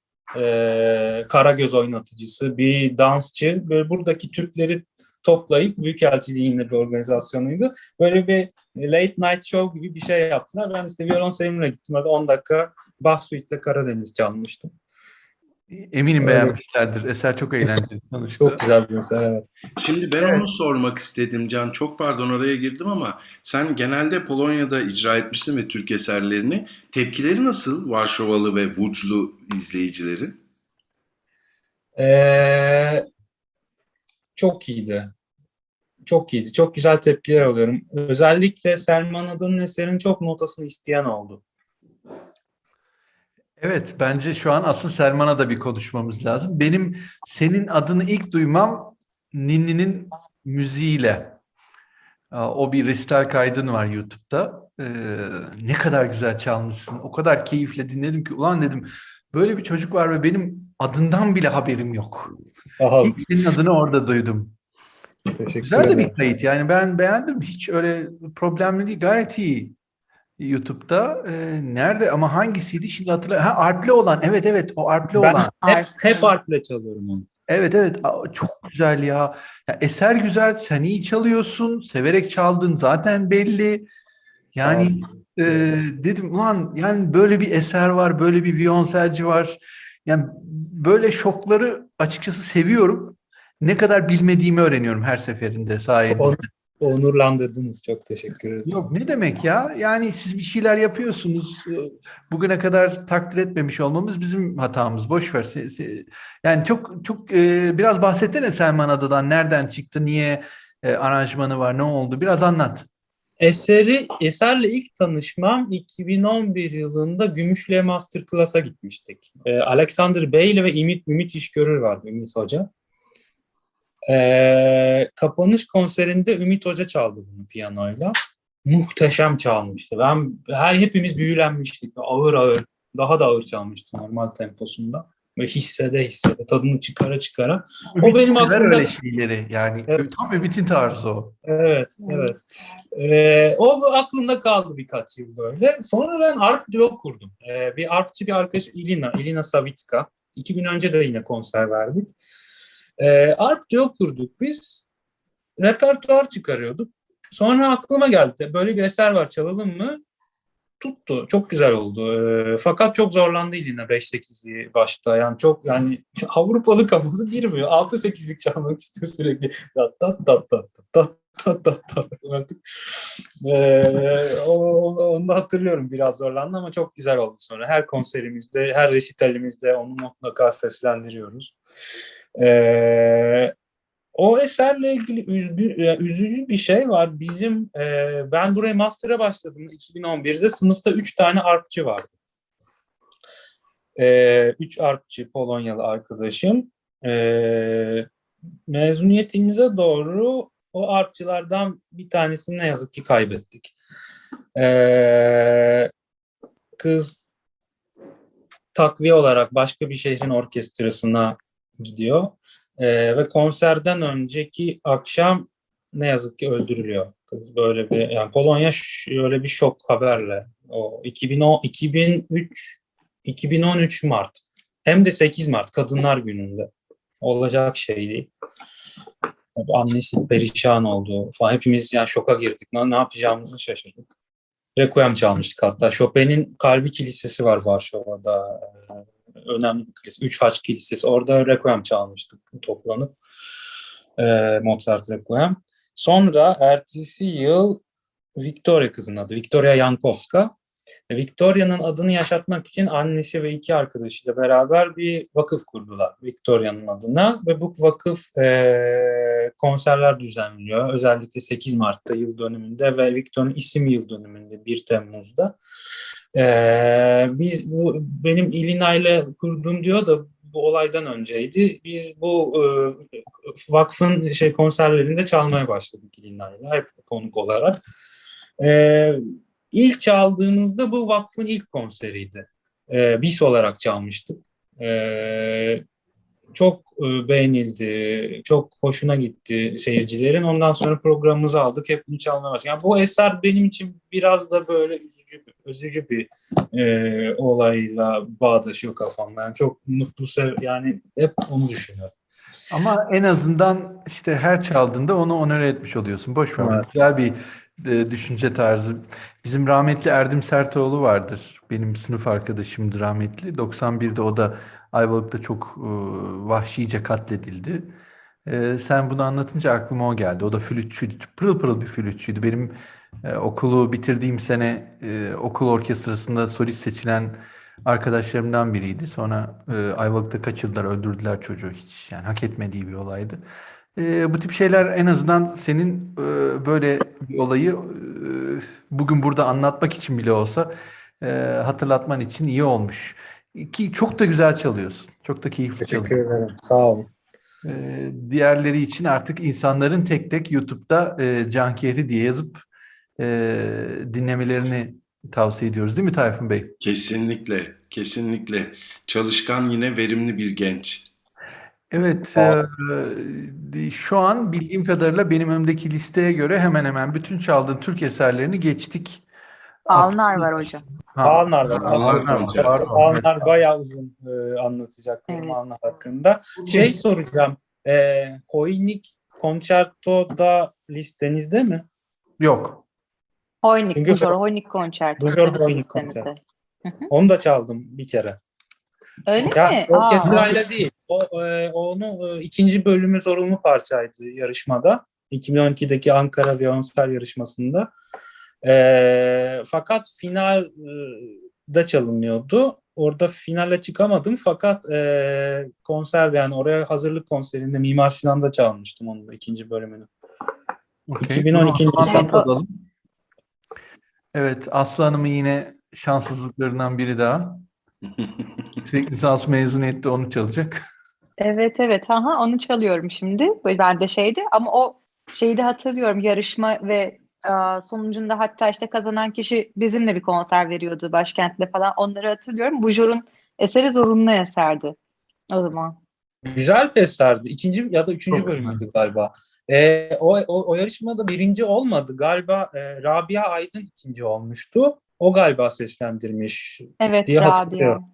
karagöz oynatıcısı, bir dansçı. Böyle buradaki Türkleri toplayıp, Büyükelçiliğin bir organizasyonuydu. Böyle bir late night show gibi bir şey yaptılar. Ben işte violonselimle gittim. Hadi 10 dakika Bach Suite'le Karadeniz çalmıştım. Eminim Evet. beğenmişlerdir. Eser çok eğlenceli sonuçta. Çok güzel bir mesela, evet. Şimdi ben onu sormak istedim Can. Çok pardon oraya girdim ama sen genelde Polonya'da icra etmişsin ve Türk eserlerini. Tepkileri nasıl Varşovalı ve Vuclu izleyicilerin? Çok iyiydi. Çok iyiydi. Çok güzel tepkiler alıyorum. Özellikle Selman Ada'nın eserinin çok notasını isteyen oldu. Evet, bence şu an asıl Selman'a da bir konuşmamız lazım. Benim senin adını ilk duymam Ninni'nin müziğiyle. O bir resital kaydın var YouTube'da. Ne kadar güzel çalmışsın. O kadar keyifle dinledim ki ulan dedim, böyle bir çocuk var ve benim adından bile haberim yok. Aha, İlk senin adını orada duydum. teşekkür Güzel de ederim. bir kayıt. Yani ben beğendim. Hiç öyle problemli değil. Gayet iyi. YouTube'da. Nerede ama hangisiydi şimdi hatırlamıyorum. Ha, arpli olan. Evet, o arpli Ben olan. hep harfle çalıyorum onu. Evet. Çok güzel ya. Ya. Eser güzel. Sen iyi çalıyorsun. Severek çaldın zaten belli. Sağ Yani olun. dedim ulan, yani böyle bir eser var. Böyle bir viyonselci var. Yani böyle şokları açıkçası seviyorum. Ne kadar bilmediğimi öğreniyorum her seferinde sayenizde. Onurlandırdınız. Çok teşekkür ederim. Yok, ne demek ya? Yani siz bir şeyler yapıyorsunuz. Bugüne kadar takdir etmemiş olmamız bizim hatamız. Boş ver. Yani çok biraz bahsetsene Selman Adadan. Nereden çıktı? Niye aranjmanı var? Ne oldu? Biraz anlat. Eserle ilk tanışmam 2011 yılında Gümüşlü'ye Masterclass'a gitmiştik. Alexander Beyli ve Ümit İşgörür vardı, Ümit Hoca. Kapanış konserinde Ümit Hoca çaldı bunu piyanoyla. Muhteşem çalmıştı. Hepimiz büyülenmiştik. Ağır, daha da ağır çalmıştı normal temposunda. Ve hissede tadını çıkara çıkara. Ümit benim sever aklımda- öyle şeyleri. Yani Evet. tam Ümit'in tarzı o. Evet, evet. O aklımda kaldı birkaç yıl böyle. Sonra ben arp duo kurdum. Bir arpçı bir arkadaş Ilina Savitska. 2 gün önce de yine konser verdik. Arp duo kurduk biz. Repertuar çıkarıyorduk. Sonra aklıma geldi. Böyle bir eser var, çalalım mı? Tuttu. Çok güzel oldu. Fakat çok zorlandı yine 5-8'liği başta. Yani Avrupalı kafası girmiyor. 6-8'lik çalmak istiyor sürekli. Dat dat dat dat dat dat dat dat. Artık onu da hatırlıyorum. Biraz zorlandı ama çok güzel oldu sonra. Her konserimizde, her resitalimizde onu mutlaka seslendiriyoruz. O eserle ilgili üzücü bir şey var. Ben buraya master'a başladım 2011'de. Sınıfta 3 tane arpçı vardı. 3 arpçı Polonyalı arkadaşım. Mezuniyetimize doğru o arpçılardan bir tanesini ne yazık ki kaybettik. Kız takviye olarak başka bir şehrin orkestrasına gidiyor. Ve konserden önceki akşam ne yazık ki öldürülüyor. Kız böyle bir, yani Polonya öyle bir şok haberle. O 2013 Mart. Hem de 8 Mart Kadınlar Günü'nde. Olacak şey değil. Tabii annesi perişan oldu falan. Hepimiz yani şoka girdik. Ne yapacağımızı şaşırdık. Requiem çalmıştık hatta. Chopin'in Kalbi Kilisesi var Varşova'da. Önemli bir kilise. 3 Haç Kilisesi. Orada Requiem çalmıştık toplanıp. Mozart Requiem. Sonra ertesi yıl Victoria kızın adı. Victoria Jankowska. Victoria'nın adını yaşatmak için annesi ve 2 arkadaşıyla beraber bir vakıf kurdular Victoria'nın adına ve bu vakıf konserler düzenliyor. Özellikle 8 Mart'ta yıl dönümünde ve Victoria'nın isim yıl dönümünde 1 Temmuz'da. Benim Ilina ile kurduğum diyor da bu olaydan önceydi. Biz bu vakfın konserlerinde çalmaya başladık Ilina ile hep konuk olarak. İlk çaldığımızda bu vakfın ilk konseriydi. Bis olarak çalmıştık. Çok beğenildi, çok hoşuna gitti seyircilerin. Ondan sonra programımızı aldık, hep bunu çalmaya başladık. Yani bu eser benim için biraz da böyle üzücü bir olayla bağdaşıyor kafamda. Yani çok mutlu, yani hep onu düşünüyorum. Ama en azından işte her çaldığında onu onore etmiş oluyorsun. Boş ver. Evet. Güzel bir düşünce tarzı. Bizim rahmetli Erdim Sertoğlu vardır. Benim sınıf arkadaşımdı rahmetli. 91'de o da Ayvalık'ta çok vahşice katledildi. Sen bunu anlatınca aklıma o geldi. O da flütçüydü. Pırıl pırıl bir flütçüydü. Benim okulu bitirdiğim sene okul orkestrasında solist seçilen arkadaşlarımdan biriydi. Sonra Ayvalık'ta kaçırdılar, öldürdüler çocuğu hiç. Yani hak etmediği bir olaydı. Bu tip şeyler en azından senin böyle bir olayı bugün burada anlatmak için bile olsa hatırlatman için iyi olmuş. Ki çok da güzel çalıyorsun. Çok da keyifli Teşekkür çalıyorsun. ederim. Sağ olun. Diğerleri için artık insanların tek tek YouTube'da Can Kehri diye yazıp dinlemelerini tavsiye ediyoruz, değil mi Tayfun Bey? Kesinlikle, kesinlikle. Çalışkan, yine verimli bir genç. Evet, şu an bildiğim kadarıyla benim önümdeki listeye göre hemen hemen bütün çaldığın Türk eserlerini geçtik. Alnar var hocam. Alnar var. Alnar var. Pardon. Alnar bayağı uzun anlatacaklarım Evet. Alnar hakkında. Şey soracağım. Hoynik Concerto'da listenizde mi? Yok. Hoynik, Çünkü- Bujor Hoynik konçerto. Bujor Bizim Hoynik listemizde. konçerto. Onu da çaldım bir kere. Öyle Ya mi? orkestrayla değil. Onu ikinci bölümü zorunlu parçaydı yarışmada. 2012'deki Ankara Violonsel yarışmasında. Fakat finalde çalınıyordu. Orada finale çıkamadım fakat konserde, yani oraya hazırlık konserinde Mimar Sinan'da çalmıştım onun da ikinci bölümünü. Okey. 2012. Bunu o zaman Evet, not alalım. Evet, Aslı Hanım'ın yine şanssızlıklarından biri daha. Yüksek lisans mezuniyette onu çalacak. Evet. Aha, onu çalıyorum şimdi. Ben de şeydi ama o şeyi de hatırlıyorum. Yarışma ve sonucunda hatta işte kazanan kişi bizimle bir konser veriyordu başkentte falan. Onları hatırlıyorum. Bujor'un eseri zorunlu eserdi. o zaman. Güzel bir eserdi. İkinci ya da üçüncü Çok bölümüydü galiba. O yarışmada birinci olmadı. Galiba Rabia Aydın ikinci olmuştu. O galiba seslendirmiş Evet, diye Rabia. hatırlıyorum.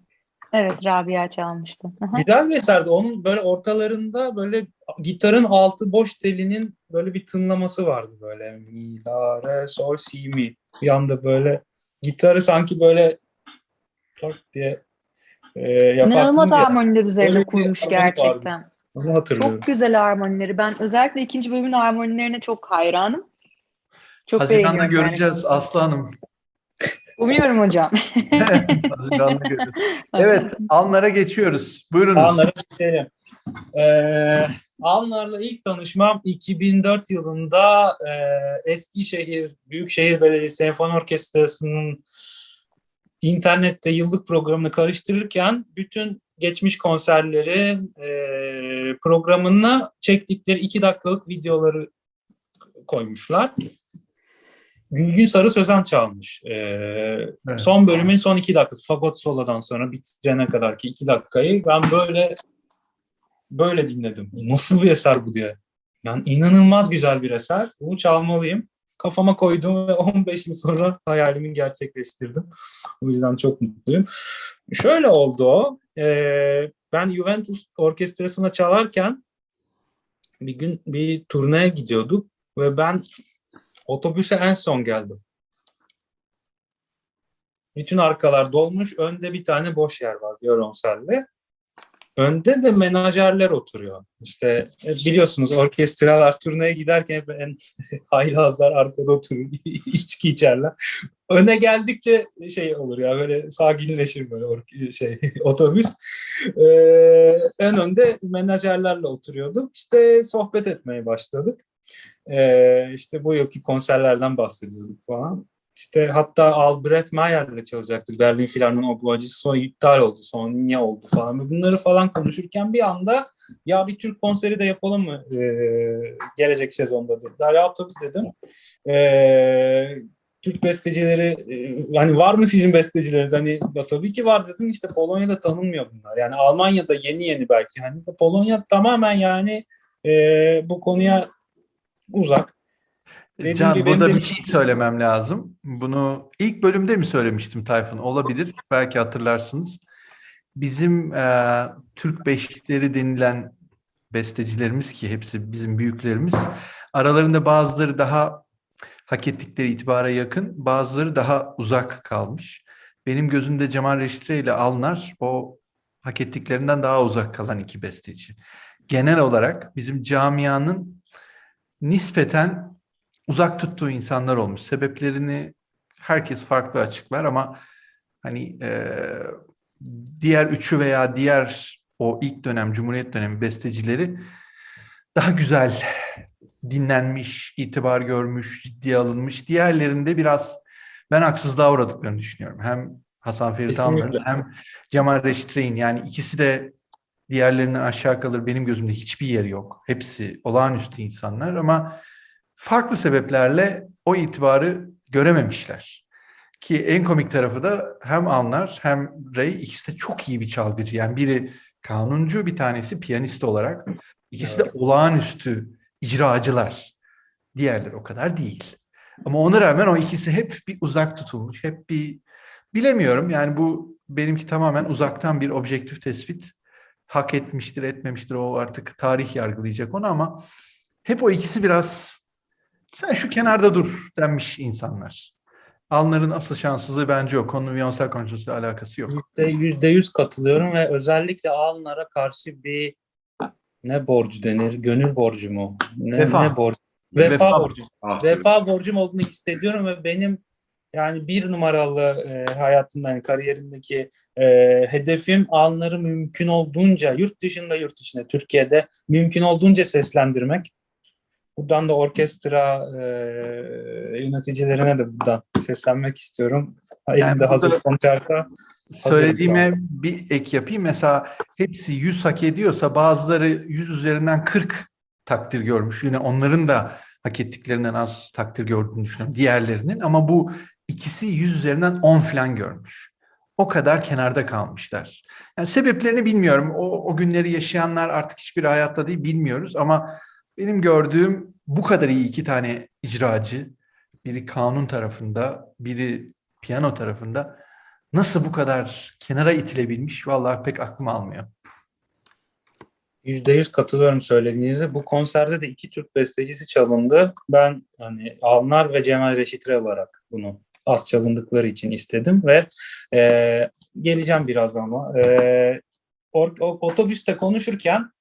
Evet, Rabia çalmıştı. Aha. Güzel bir eserdi. Onun böyle ortalarında böyle gitarın altı boş telinin böyle bir tınlaması vardı böyle. Mi, la, re, sol, si, mi. Bir anda böyle gitarı sanki böyle tak diye İnanılmaz yaparsınız ya. harmoniler üzerine Öyle bir kurmuş harmoni vardı. gerçekten. Onu hatırlıyorum. Çok güzel harmonileri. Ben özellikle ikinci bölümün harmonilerine çok hayranım. Çok Haziran'da beğeniyorum yani göreceğiz konusunu. Aslı Hanım. Umuyorum hocam. Haziran'da göreceğiz. Evet, anlara geçiyoruz. Buyurunuz. Anlara geçelim. Alnar'la ilk tanışmam 2004 yılında Eskişehir Büyükşehir Belediyesi Senfoni Orkestrası'nın internette yıllık programını karıştırırken bütün geçmiş konserleri programına çektikleri 2 dakikalık videoları koymuşlar. Gülgün Sarı Sözen çalmış. Evet. Son bölümün son 2 dakikası. Fagot solodan sonra bitirene kadar ki 2 dakikayı ben böyle dinledim. Nasıl bir eser bu diye. Yani inanılmaz güzel bir eser. Bunu çalmalıyım. Kafama koydum ve 15 yıl sonra hayalimi gerçekleştirdim. O yüzden çok mutluyum. Şöyle oldu o. Ben Juventus Orkestrası'na çalarken bir gün bir turneye gidiyorduk ve ben otobüse en son geldim. Bütün arkalar dolmuş. Önde bir tane boş yer var violonselle. Önde de menajerler oturuyor. İşte biliyorsunuz orkestralar turneye giderken hep en haylazlar arkada oturur, içki içerler. Öne geldikçe şey olur ya böyle sakinleşir böyle otobüs. En önde menajerlerle oturuyorduk. İşte sohbet etmeye başladık. İşte bu yılki konserlerden bahsediyorduk falan. İşte hatta Albrecht Meyer'le çalacaktık. Berlin Filarmoni Oboacısı sonra iptal oldu. Sonra niye oldu falan. Bunları falan konuşurken bir anda ya bir Türk konseri de yapalım mı gelecek sezonda dediler. Ya tabii dedim. Türk bestecileri hani var mı sizin bestecileriniz? Hani ya tabii ki var dedim. İşte Polonya'da tanınmıyor bunlar. Yani Almanya'da yeni belki. Hani de Polonya tamamen yani bu konuya uzak. Dediğim Can, gibi benim burada de bir şey söylemem lazım. Bunu ilk bölümde mi söylemiştim Tayfun? Olabilir. Belki hatırlarsınız. Bizim Türk beşikleri denilen bestecilerimiz ki hepsi bizim büyüklerimiz. Aralarında bazıları daha hak ettikleri itibara yakın, bazıları daha uzak kalmış. Benim gözümde Cemal Reşitre ile Alnar o hak ettiklerinden daha uzak kalan iki besteci. Genel olarak bizim camianın nispeten uzak tuttuğu insanlar olmuş. Sebeplerini herkes farklı açıklar ama hani diğer üçü veya diğer o ilk dönem Cumhuriyet dönemi bestecileri daha güzel dinlenmiş, itibar görmüş, ciddiye alınmış. Diğerlerinde biraz ben haksızlığa uğradıklarını düşünüyorum. Hem Hasan Ferit Alner'in kesinlikle. hem Cemal Reşit Rey'in yani ikisi de diğerlerinden aşağı kalır benim gözümde hiçbir yeri yok. Hepsi olağanüstü insanlar ama farklı sebeplerle o itibarı görememişler. Ki en komik tarafı da hem Alner hem Rey ikisi de çok iyi bir çalgıcı. Yani biri kanuncu, bir tanesi piyanist olarak. İkisi de Evet. olağanüstü icracılar. Diğerleri o kadar değil. Ama ona rağmen o ikisi hep bir uzak tutulmuş. Hep bir bilemiyorum. Yani bu benimki tamamen uzaktan bir objektif tespit. Hak etmiştir, etmemiştir. O artık tarih yargılayacak onu ama hep o ikisi biraz sen şu kenarda dur denmiş insanlar. Alnar'ın asıl şanssızlığı bence o. Konunun Viyonsel konuşmasıyla alakası yok. %100 katılıyorum ve özellikle Alnar'a karşı bir ne borcu denir? Gönül borcu mu? Ne Vefa. borcu? Vefa Vefa. borcu. Ah, Vefa borcum olduğunu hissediyorum ve benim yani bir numaralı hayatımda yani kariyerimdeki hedefim Alnar'ı mümkün olduğunca yurt dışında yurt içinde Türkiye'de mümkün olduğunca seslendirmek. Buradan da orkestra yöneticilerine de buradan seslenmek istiyorum. Yani Elimde hazır burada konçerta. söylediğime bir ek yapayım. Mesela hepsi 100 hak ediyorsa bazıları 100 üzerinden 40 takdir görmüş. Yine onların da hak ettiklerinden az takdir gördüğünü düşünüyorum diğerlerinin. Ama bu ikisi 100 üzerinden 10 falan görmüş. o kadar kenarda kalmışlar. Yani sebeplerini bilmiyorum. O günleri yaşayanlar artık hiçbir hayatta değil, bilmiyoruz ama benim gördüğüm bu kadar iyi iki tane icracı, biri kanun tarafında, biri piyano tarafında nasıl bu kadar kenara itilebilmiş vallahi pek aklım almıyor. %100 katılıyorum söylediğinize. Bu konserde de 2 Türk bestecisi çalındı. Ben hani Alnar ve Cemal Reşit Rey olarak bunu az çalındıkları için istedim ve geleceğim biraz ama otobüste konuşurken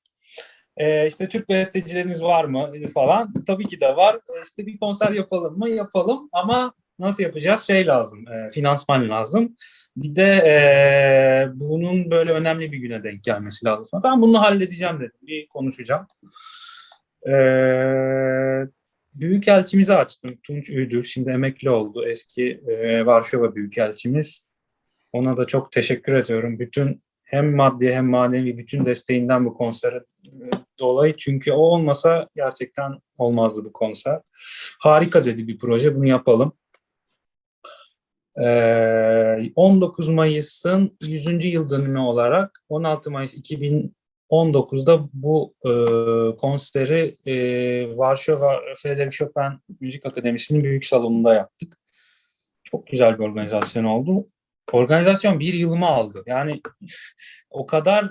işte Türk bestecileriniz var mı falan. Tabii ki de var. İşte bir konser yapalım mı? Yapalım ama nasıl yapacağız? Şey lazım, finansman lazım. Bir de bunun böyle önemli bir güne denk gelmesi lazım. Ben bunu halledeceğim dedim. Bir konuşacağım. E, Büyükelçimizi açtım. Tunç Üydür. Şimdi emekli oldu. Eski Varşova Büyükelçimiz. Ona da çok teşekkür ediyorum. Bütün hem maddi hem manevi bütün desteğinden bu konsere dolayı. Çünkü o olmasa gerçekten olmazdı bu konser. Harika dedi bir proje. Bunu yapalım. 19 Mayıs'ın 100. yıl dönümü olarak 16 Mayıs 2019'da bu konseri Varşova Frederic Chopin Müzik Akademisi'nin büyük salonunda yaptık. Çok güzel bir organizasyon oldu. Organizasyon bir yılımı aldı. Yani o kadar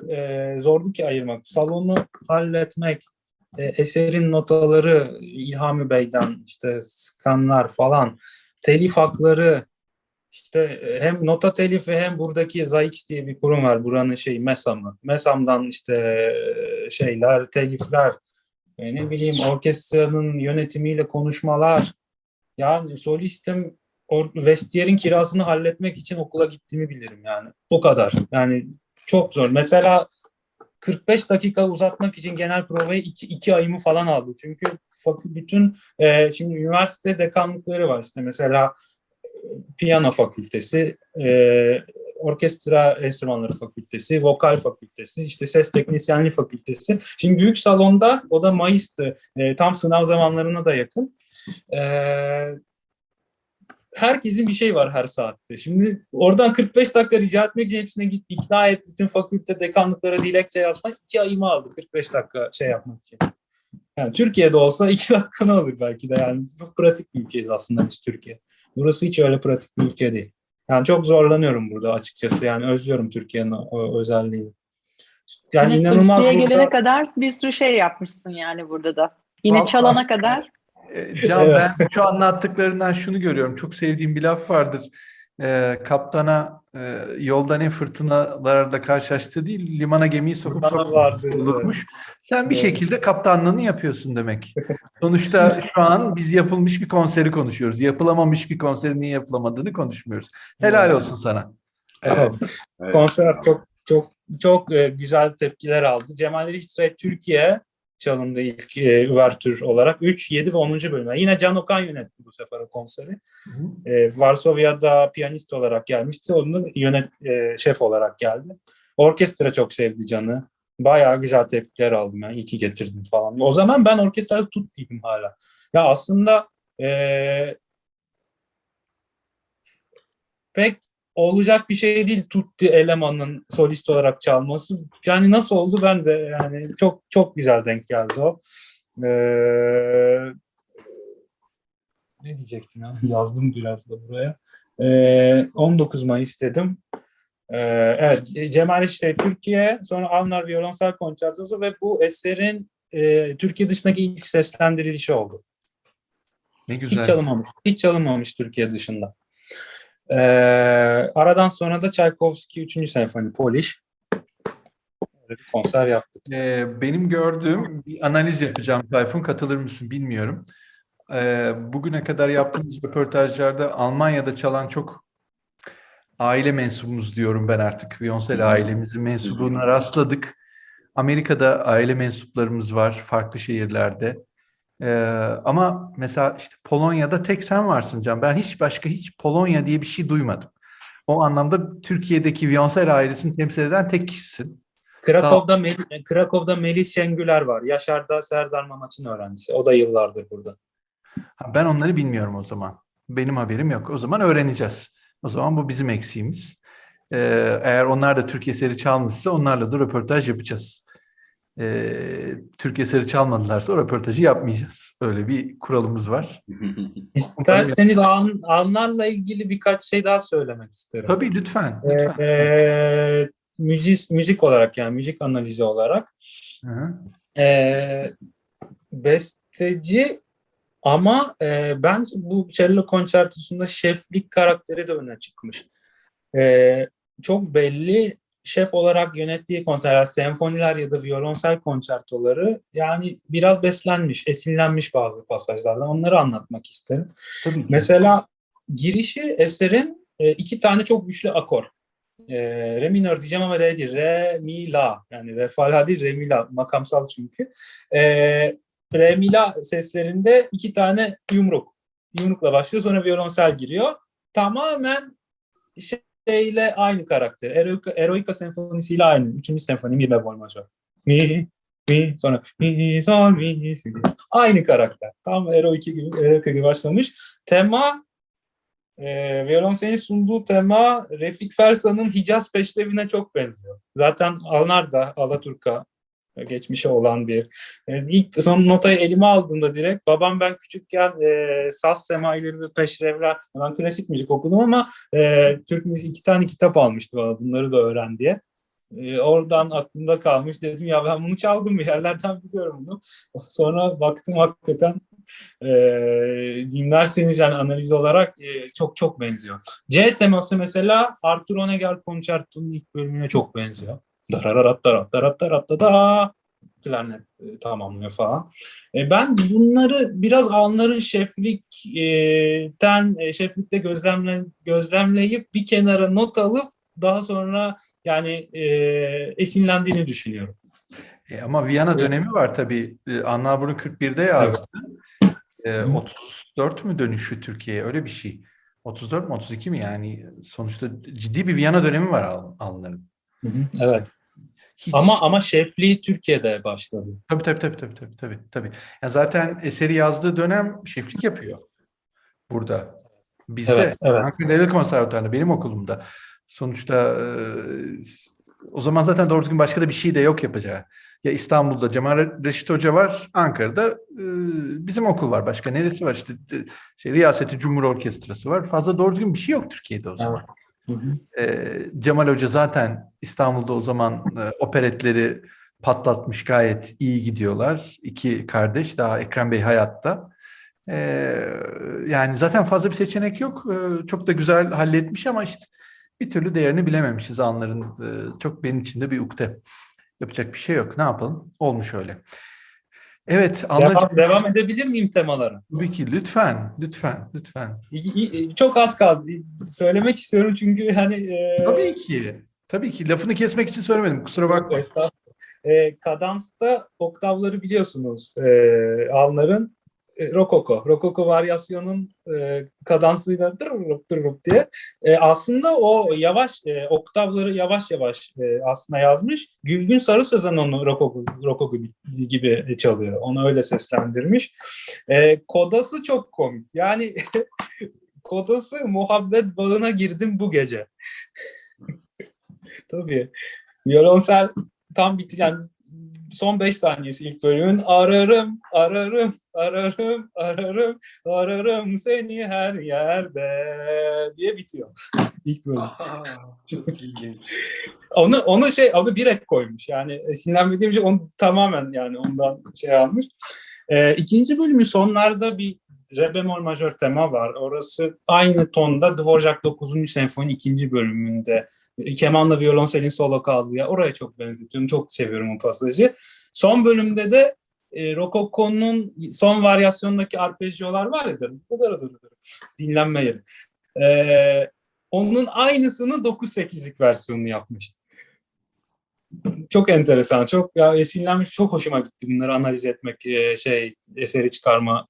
zordu ki ayırmak. Salonu halletmek, eserin notaları İlhami Bey'den işte skanlar falan, telif hakları, işte hem nota telifi hem buradaki ZAIX diye bir kurum var. Buranın MESAM'ı. MESAM'dan işte şeyler, telifler, ne bileyim orkestranın yönetimiyle konuşmalar. Yani solistim vestiyer'in kirasını halletmek için okula gittiğimi bilirim yani. O kadar. Yani çok zor. Mesela 45 dakika uzatmak için genel provayı 2 ayımı falan aldı. Çünkü bütün şimdi üniversite dekanlıkları var işte mesela piyano fakültesi, orkestra enstrümanları fakültesi, vokal fakültesi, işte ses teknisyenliği fakültesi. Şimdi büyük salonda o da Mayıs'tı. Tam sınav zamanlarına da yakın. Herkesin bir şey var her saatte. Şimdi oradan 45 dakika rica etmek için hepsine git ikna et, bütün fakülte dekanlıklara dilekçe yazmak 2 ayımı aldı 45 dakika şey yapmak için. Yani Türkiye'de olsa 2 dakikanı alır belki de yani çok pratik bir ülkeyiz aslında biz Türkiye. Burası hiç öyle pratik bir ülke değil. Yani çok zorlanıyorum burada açıkçası yani özlüyorum Türkiye'nin o özelliğini. Yani Yine inanılmaz solistliğe gelene burada. kadar bir sürü şey yapmışsın yani burada da. Yine Vallahi çalana kadar. Can, ben şu anlattıklarından şunu görüyorum. Çok sevdiğim bir laf vardır. Kaptana yolda ne fırtınalarla karşılaştığı değil, limana gemiyi sokup Bana sokmaması vardı. olurmuş. Sen bir Evet. şekilde kaptanlığını yapıyorsun demek. Sonuçta şu an biz yapılmış bir konseri konuşuyoruz. Yapılamamış bir konserin niye yapılamadığını konuşmuyoruz. Helal olsun sana. Evet, evet. Konser çok güzel tepkiler aldı. Cemal Reşit Türkiye çalındı ilk üvertür olarak. 3, 7 ve 10. bölümler. Yine Can Okan yönetti bu sefer o konseri. Varsova'da piyanist olarak gelmişti. Onun şef olarak geldi. Orkestra çok sevdi Can'ı. Bayağı güzel tepkiler aldım. Yani iyi ki getirdim falan. O zaman ben orkestrada tut değilim hala. Ya aslında pek olacak bir şey değil Tutti elemanın solist olarak çalması. Yani nasıl oldu ben de yani çok çok güzel denk geldi o. Ne diyecektim ya? Yazdım biraz da buraya. 19 Mayıs dedim. Evet, Cemal işte Türkiye, sonra Alnar Violonsel Konçertosu ve bu eserin Türkiye dışındaki ilk seslendirilişi oldu. Ne Hiç güzel. çalınmamış. Hiç çalınmamış Türkiye dışında. Aradan sonra da Tchaikovsky 3. Senfoni Polish. Böyle bir konser yaptık. Benim gördüğüm bir analiz yapacağım. Tayfun, katılır mısın bilmiyorum. Bugüne kadar yaptığımız röportajlarda Almanya'da çalan çok aile mensubumuz diyorum ben artık. Violonsel ailemizin mensubuna rastladık. Amerika'da aile mensuplarımız var farklı şehirlerde. Ama mesela işte Polonya'da tek sen varsın Can. Ben hiç Polonya diye bir şey duymadım. O anlamda Türkiye'deki violonsel ailesini temsil eden tek kişisin. Sağ ol. Krakow'da Melis Şengüler var. Yaşar'da Serdar Mamaç'ın öğrencisi. O da yıllardır burada. Ben onları bilmiyorum o zaman. Benim haberim yok. O zaman öğreneceğiz. O zaman bu bizim eksiğimiz. Eğer onlar da Türk eseri çalmışsa onlarla da röportaj yapacağız. Türk eseri çalmadılarsa o röportajı yapmayacağız. Öyle bir kuralımız var. İsterseniz anlarla ilgili birkaç şey daha söylemek isterim. Tabii lütfen, lütfen. Müzik olarak, yani müzik analizi olarak Hı-hı. besteci, ama bence bu cello konçertosunda şeflik karakteri de öne çıkmış. Çok belli şef olarak yönettiği konserler, senfoniler ya da violonsel konçertoları yani biraz beslenmiş, esinlenmiş bazı pasajlardan. Onları anlatmak isterim. Tabii ki. Mesela girişi eserin iki tane çok güçlü akor. Re minör diyeceğim ama re değil. Re, mi, la. Yani re, fa, la değil, re, mi, la. Makamsal çünkü. Re, mi, la seslerinde iki tane yumruk. Yumrukla başlıyor, sonra violonsel giriyor. Tamamen şeyle aynı karakter. Eroica senfonisiyle aynı. Üçüncü senfoni mi bemol majör. Mi, sonra mi, sol, mi, si. Aynı karakter. Tam Eroica gibi başlamış. Tema, violonselin sunduğu tema Refik Fersa'nın Hicaz Peşrevi'ne çok benziyor. Zaten onlar da Alaturka geçmişe olan bir. İlk son notayı elime aldığımda direkt babam, ben küçükken saz semaileri ve peşrevler, ben klasik müzik okudum ama Türk müziği 2 tane kitap almıştı bana, bunları da öğren diye. Oradan aklımda kalmış, dedim ya ben bunu çaldım, bir yerlerden biliyorum bunu. Sonra baktım hakikaten dinlerseniz yani analiz olarak çok çok benziyor. C teması mesela Arthur Honegger Concerto'nun ilk bölümüne çok benziyor. Darararat darat darat darat da da, klarnet tamamlıyor falan. Ben bunları biraz anların şeflikte gözlemleyip bir kenara not alıp daha sonra yani esinlendiğini düşünüyorum. Ama Viyana dönemi var tabii. Anna Abur'un 41'de yazdı. 34 mü dönüşü Türkiye'ye, öyle bir şey. 34 mu 32 mi, yani sonuçta ciddi bir Viyana dönemi var Almanların. Evet. Hiç... Ama şefliği Türkiye'de başladı. Tabii. Ya zaten eseri yazdığı dönem şeflik yapıyor burada. Bizde, Evet. Ankara Devlet Konservatuvarı'nda, benim okulumda. Sonuçta o zaman zaten doğru düzgün başka da bir şey de yok yapacağı. Ya İstanbul'da Cemal Reşit Hoca var, Ankara'da bizim okul var. Başka neresi var? İşte Riyaseti Cumhur Orkestrası var. Fazla doğru düzgün bir şey yok Türkiye'de o zaman. Cemal Hoca zaten İstanbul'da o zaman operetleri patlatmış, gayet iyi gidiyorlar. 2 kardeş, daha Ekrem Bey hayatta. Yani zaten fazla bir seçenek yok. Çok da güzel halletmiş ama işte bir türlü değerini bilememişiz anların. Çok benim için de bir ukde. Yapacak bir şey yok. Ne yapalım? Olmuş öyle. Evet, devam edebilir miyim temalara? Tabii ki. Lütfen. Çok az kaldı. Söylemek istiyorum çünkü hani Tabii ki. Lafını kesmek için söylemedim. Kusura bakma. Kadansta oktavları biliyorsunuz. Alnların rokoko varyasyonun kadansıyla dırırıp diye. Aslında o yavaş oktavları yavaş yavaş aslında yazmış. Gülgün Sarı Sözen onu rokoko gibi çalıyor. Onu öyle seslendirmiş. Kodası çok komik. Yani kodası muhabbet bağına girdim bu gece. Tabii. Violonsel tam yani son 5 saniyesi ilk bölümün ararım seni her yerde diye bitiyor ilk bölüm. Çok ilginç. Onu direkt koymuş. Yani esinlenmediğim için onu tamamen yani ondan almış. İkinci bölümün sonlarda bir re bemol majör tema var. Orası aynı tonda Dvorak 9. Senfoni 2. bölümünde. Kemanla violonselin solo kaldığı yer. Oraya çok benzetiyorum. Çok seviyorum o pasajı. Son bölümde de Rokoko'nun son varyasyonundaki arpejyolar var ya, dinlenme yeri. Onun aynısını 9-8'lik versiyonunu yapmış. Çok enteresan, çok ya esinlenmiş, çok hoşuma gitti bunları analiz etmek, eseri çıkarma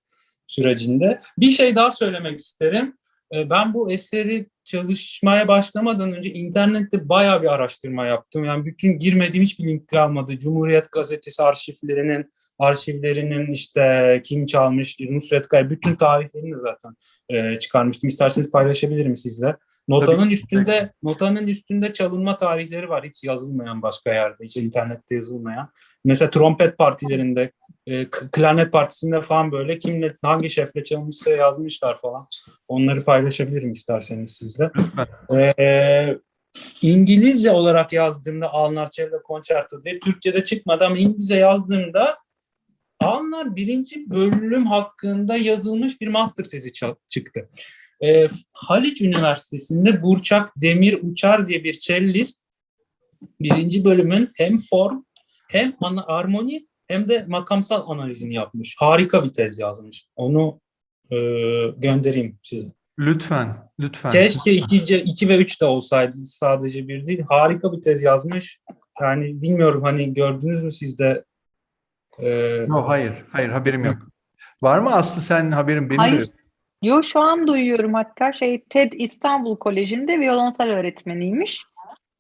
sürecinde. Bir şey daha söylemek isterim. Ben bu eseri çalışmaya başlamadan önce internette bayağı bir araştırma yaptım. Yani bütün girmediğim hiçbir link kalmadı. Cumhuriyet Gazetesi arşivlerinin işte kim çalmış, Nusret Kaya bütün tarihlerini de zaten çıkarmıştım. İsterseniz paylaşabilirim sizle. Notanın üstünde çalınma tarihleri var. Hiç yazılmayan başka yerde, hiç internette yazılmayan. Mesela trompet partilerinde, klarnet partisinde falan böyle kimle hangi şefle çalınmışsa yazmışlar falan. Onları paylaşabilirim isterseniz sizle. İngilizce olarak yazdığımda Alnar Cello Concerto diye Türkçe'de çıkmadı ama İngilizce yazdığımda Alnar birinci bölüm hakkında yazılmış bir master tezi çıktı. Haliç Üniversitesi'nde Burçak Demir Uçar diye bir cellist birinci bölümün hem form hem armoni hem de makamsal analizini yapmış. Harika bir tez yazmış. Onu göndereyim size. Lütfen, lütfen. Keşke 2 ve 3 de olsaydı, sadece bir değil. Harika bir tez yazmış. Yani bilmiyorum, hani gördünüz mü siz de? No, hayır haberim yok. Var mı Aslı, sen haberin benim de Hayır. yok. Yo, şu an duyuyorum hatta TED İstanbul Koleji'nde violonsel öğretmeniymiş.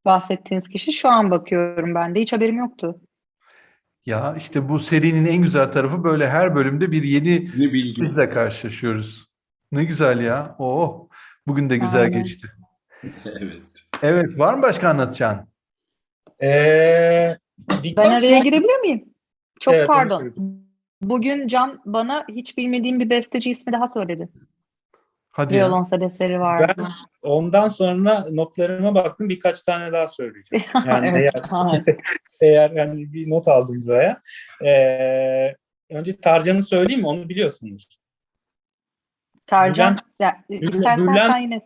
Bahsettiğiniz kişi. Şu an bakıyorum ben de. Hiç haberim yoktu. Ya işte bu serinin en güzel tarafı, böyle her bölümde bir yeni Ne bilgi. sürprizle karşılaşıyoruz. Ne güzel ya. Oo, bugün de güzel Aynen. geçti. Evet. Evet, var mı başka anlatacağın? Ee, Ben birkaç araya not- girebilir miyim? Çok Evet, onu pardon. söyleyeceğim. Bugün Can bana hiç bilmediğim bir besteci ismi daha söyledi. Hadi ya. Violonsel eseri vardı. Ben ondan sonra notlarıma baktım, birkaç tane daha söyleyeceğim. Yani Evet. eğer yani bir not aldım buraya. Önce Tarcan'ı söyleyeyim mi? Onu biliyorsunuz. Tarcan. Ya, Bülent- istersen sen yine.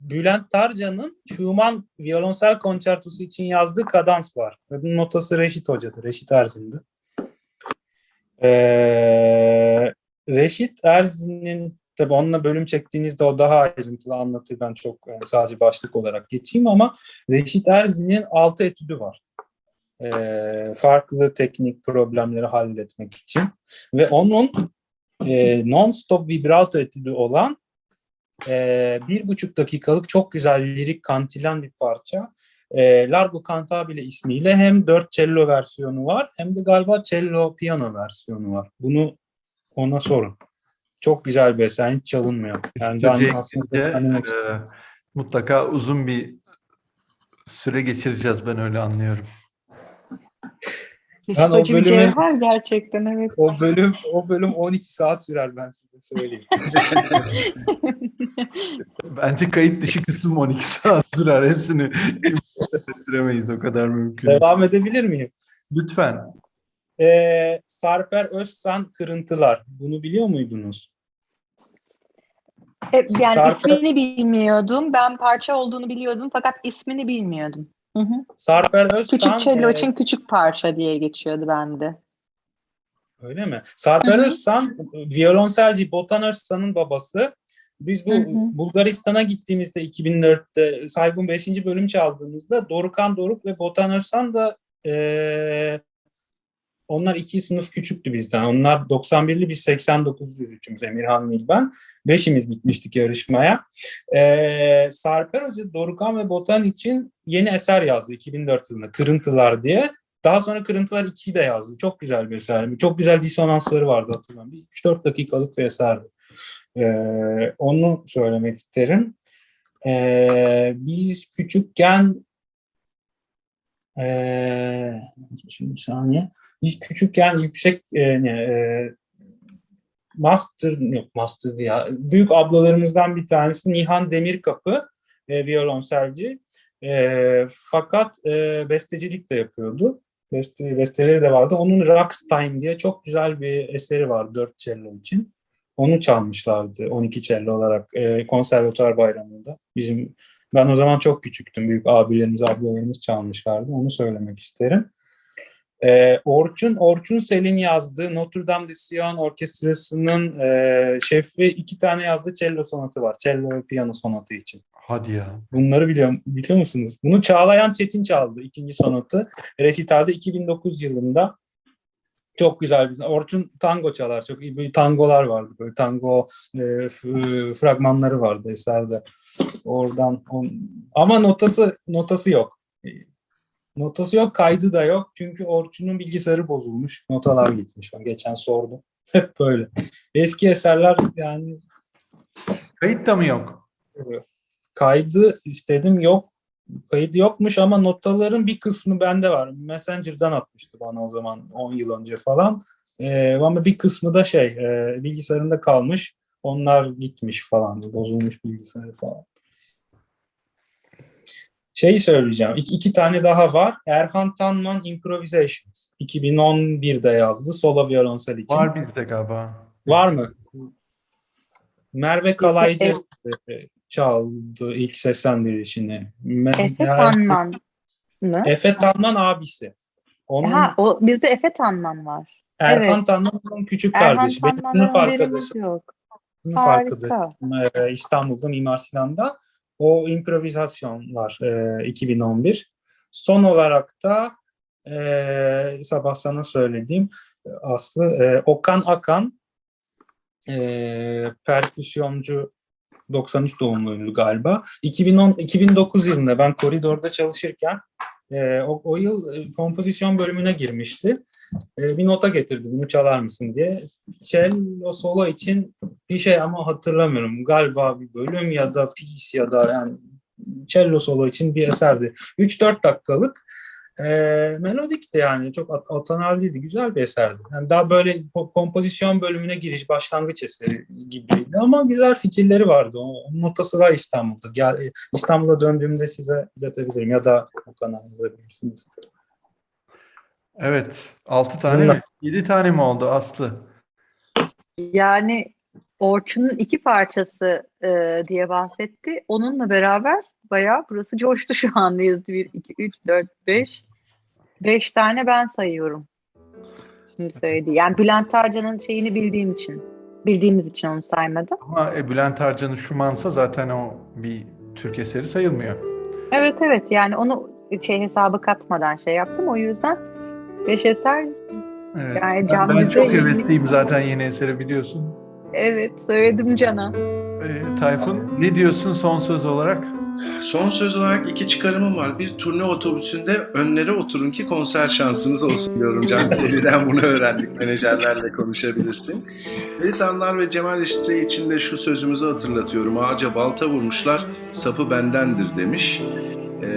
Bülent Tarcan'ın Schumann violonsel konçertosu için yazdığı kadans var. Ve bunun notası Reşit Hoca'dır. Reşit Erzin'di. Reşit Erzin'in, tabii onunla bölüm çektiğinizde o daha ayrıntılı anlatır. Ben çok sadece başlık olarak geçeyim ama Reşit Erzin'in 6 etüdü var. Farklı teknik problemleri halletmek için. Ve onun non-stop vibrato etüdü olan 1,5 dakikalık çok güzel lirik kantilen bir parça. Largo Cantabile ismiyle hem 4 cello versiyonu var hem de galiba cello piyano versiyonu var. Bunu ona sorun. Çok güzel bir eser, hiç çalınmıyor. Yani ben Hocaya aslında gidince, mutlaka uzun bir süre geçireceğiz, ben öyle anlıyorum. ben o Hacı bir bölümü cevher gerçekten, evet. o bölüm 12 saat sürer, ben size söyleyeyim. Bence kayıt dışı kısım 12 saat sürer. Hepsini bitiremeyiz, o kadar mümkün. Devam edebilir miyim? Lütfen. Sarper Özsan Kırıntılar. Bunu biliyor muydunuz? Yani Sarper- ismini bilmiyordum. Ben parça olduğunu biliyordum fakat ismini bilmiyordum. Hı hı. Sarper Özsan Küçük cello için küçük parça diye geçiyordu bende. öyle mi? Sarper Hı hı. Özsan violonselci Botan Özsan'ın babası. Biz bu Hı hı. Bulgaristan'a gittiğimizde 2004'te Saygun 5. bölüm çaldığımızda Dorukan Doruk ve Botan Özsan da onlar 2 sınıf küçüktü bizden. Onlar 91'li, biz 89'luyuz üçümüz. Emirhan, Nil, ben. 5'imiz gitmiştik yarışmaya. Sarper Hoca Dorukan ve Botan için yeni eser yazdı 2004 yılında. Kırıntılar diye. Daha sonra Kırıntılar 2'yi de yazdı. Çok güzel bir eser. Çok güzel disonansları vardı, hatırlamıyorum. 3-4 dakikalık bir eserdi. Onu söylemek isterim. Biz küçükken şimdi bir saniye. Biz küçükken yüksek master ya. Büyük ablalarımızdan bir tanesi Nihan Demirkapı, violonselci. Fakat bestecilik de yapıyordu. Besteleri de vardı. Onun Rockstime diye çok güzel bir eseri var 4 cello için. Onu çalmışlardı 12 cello olarak konservatuar bayramında. Ben o zaman çok küçüktüm. Büyük abilerimiz, ablalarımız çalmışlardı. Onu söylemek isterim. Orçun Selin yazdığı Notre Dame de Sion Orkestrası'nın şefi 2 tane yazdığı cello sonatı var. Cello ve piyano sonatı için. Hadi ya. Bunları biliyor musunuz? Bunu Çağlayan Çetin çaldı. 2. sonatı. Resital'de 2009 yılında. Çok güzel bir. Orçun tango çalar. Çok iyi böyle tangolar vardı. Böyle tango fragmanları vardı eserde. Ama notası yok. Notası yok, kaydı da yok. Çünkü Orçun'un bilgisayarı bozulmuş. Notalar gitmiş. Ben geçen sordum. Hep böyle. Eski eserler yani. Kayıt da mı yok? kaydı istedim, yok. Kaydı yokmuş ama notaların bir kısmı bende var. Messenger'dan atmıştı bana o zaman 10 yıl önce falan. Ama bir kısmı da bilgisayarında kalmış. Onlar gitmiş falan. Bozulmuş bilgisayarı falan. Şeyi söyleyeceğim. İki tane daha var. Erhan Tanman Improvisations. 2011'de yazdı. Solo violonsel için. Var bizde galiba. Var mı? Merve Kalaycı Efe- çaldı ilk seslendirişini. Efe Tanman mı? Efe Tanman abisi. Onun Bizde Efe Tanman var. Erhan Evet. Tanman onun küçük Erhan kardeşi. Benim Tanman'dan sınıf haberimiz arkadaşım. yok. Sınıf Harika. arkadaşım İstanbul'da Mimar Sinan'da. O improvizasyon var 2011. Son olarak da sabah sana söylediğim Aslı Okan Akan perküsyoncu 93 doğumluydu galiba. 2009 yılında ben koridorda çalışırken o yıl kompozisyon bölümüne girmişti. Bir nota getirdi, bunu çalar mısın diye. Cello solo için bir şey ama hatırlamıyorum. Galiba bir bölüm ya da piece ya da yani cello solo için bir eserdi. 3-4 dakikalık melodikti yani. Çok atanarlıydı. Güzel bir eserdi. Yani daha böyle kompozisyon bölümüne giriş, başlangıç eseri gibiydi ama güzel fikirleri vardı. Onun notası var İstanbul'da. İstanbul'a döndüğümde size iletebilirim ya da Okan'a yazabilirsiniz. Evet. 6 tane mi? 7 tane mi oldu Aslı? Yani Orçun'un 2 parçası diye bahsetti. Onunla beraber bayağı burası coştu şu andayız. 1, 2, 3, 4, 5. 5 tane ben sayıyorum. Şimdi söyledi. Yani Bülent Tarcan'ın şeyini bildiğimiz için onu saymadım. Ama Bülent Arcan'ın Schumann'sa zaten o bir Türk eseri sayılmıyor. Evet yani onu hesaba katmadan yaptım. O yüzden 5 eser Evet. yani Can Ben bize çok yeni- hevesliyim zaten yeni eseri biliyorsun. Evet söyledim Can'a. Tayfun ne diyorsun son söz olarak? Son söz olarak 2 çıkarımım var. Bir turne otobüsünde önlere oturun ki konser şansınız olsun diyorum. Can Keri'den bunu öğrendik. Menajerlerle konuşabilirsin. Ferit Anlar ve Cemal İştre için de şu sözümüzü hatırlatıyorum. Ağaca balta vurmuşlar, sapı bendendir demiş.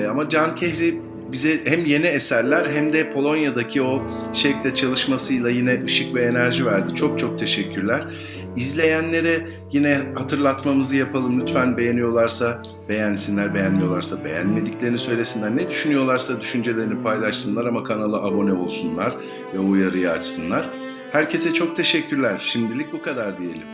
Ama Can Kehri bize hem yeni eserler hem de Polonya'daki o şekle çalışmasıyla yine ışık ve enerji verdi. Çok çok teşekkürler. İzleyenlere yine hatırlatmamızı yapalım. Lütfen beğeniyorlarsa beğensinler, beğenmiyorlarsa beğenmediklerini söylesinler. Ne düşünüyorlarsa düşüncelerini paylaşsınlar ama kanala abone olsunlar ve o uyarıyı açsınlar. Herkese çok teşekkürler. Şimdilik bu kadar diyelim.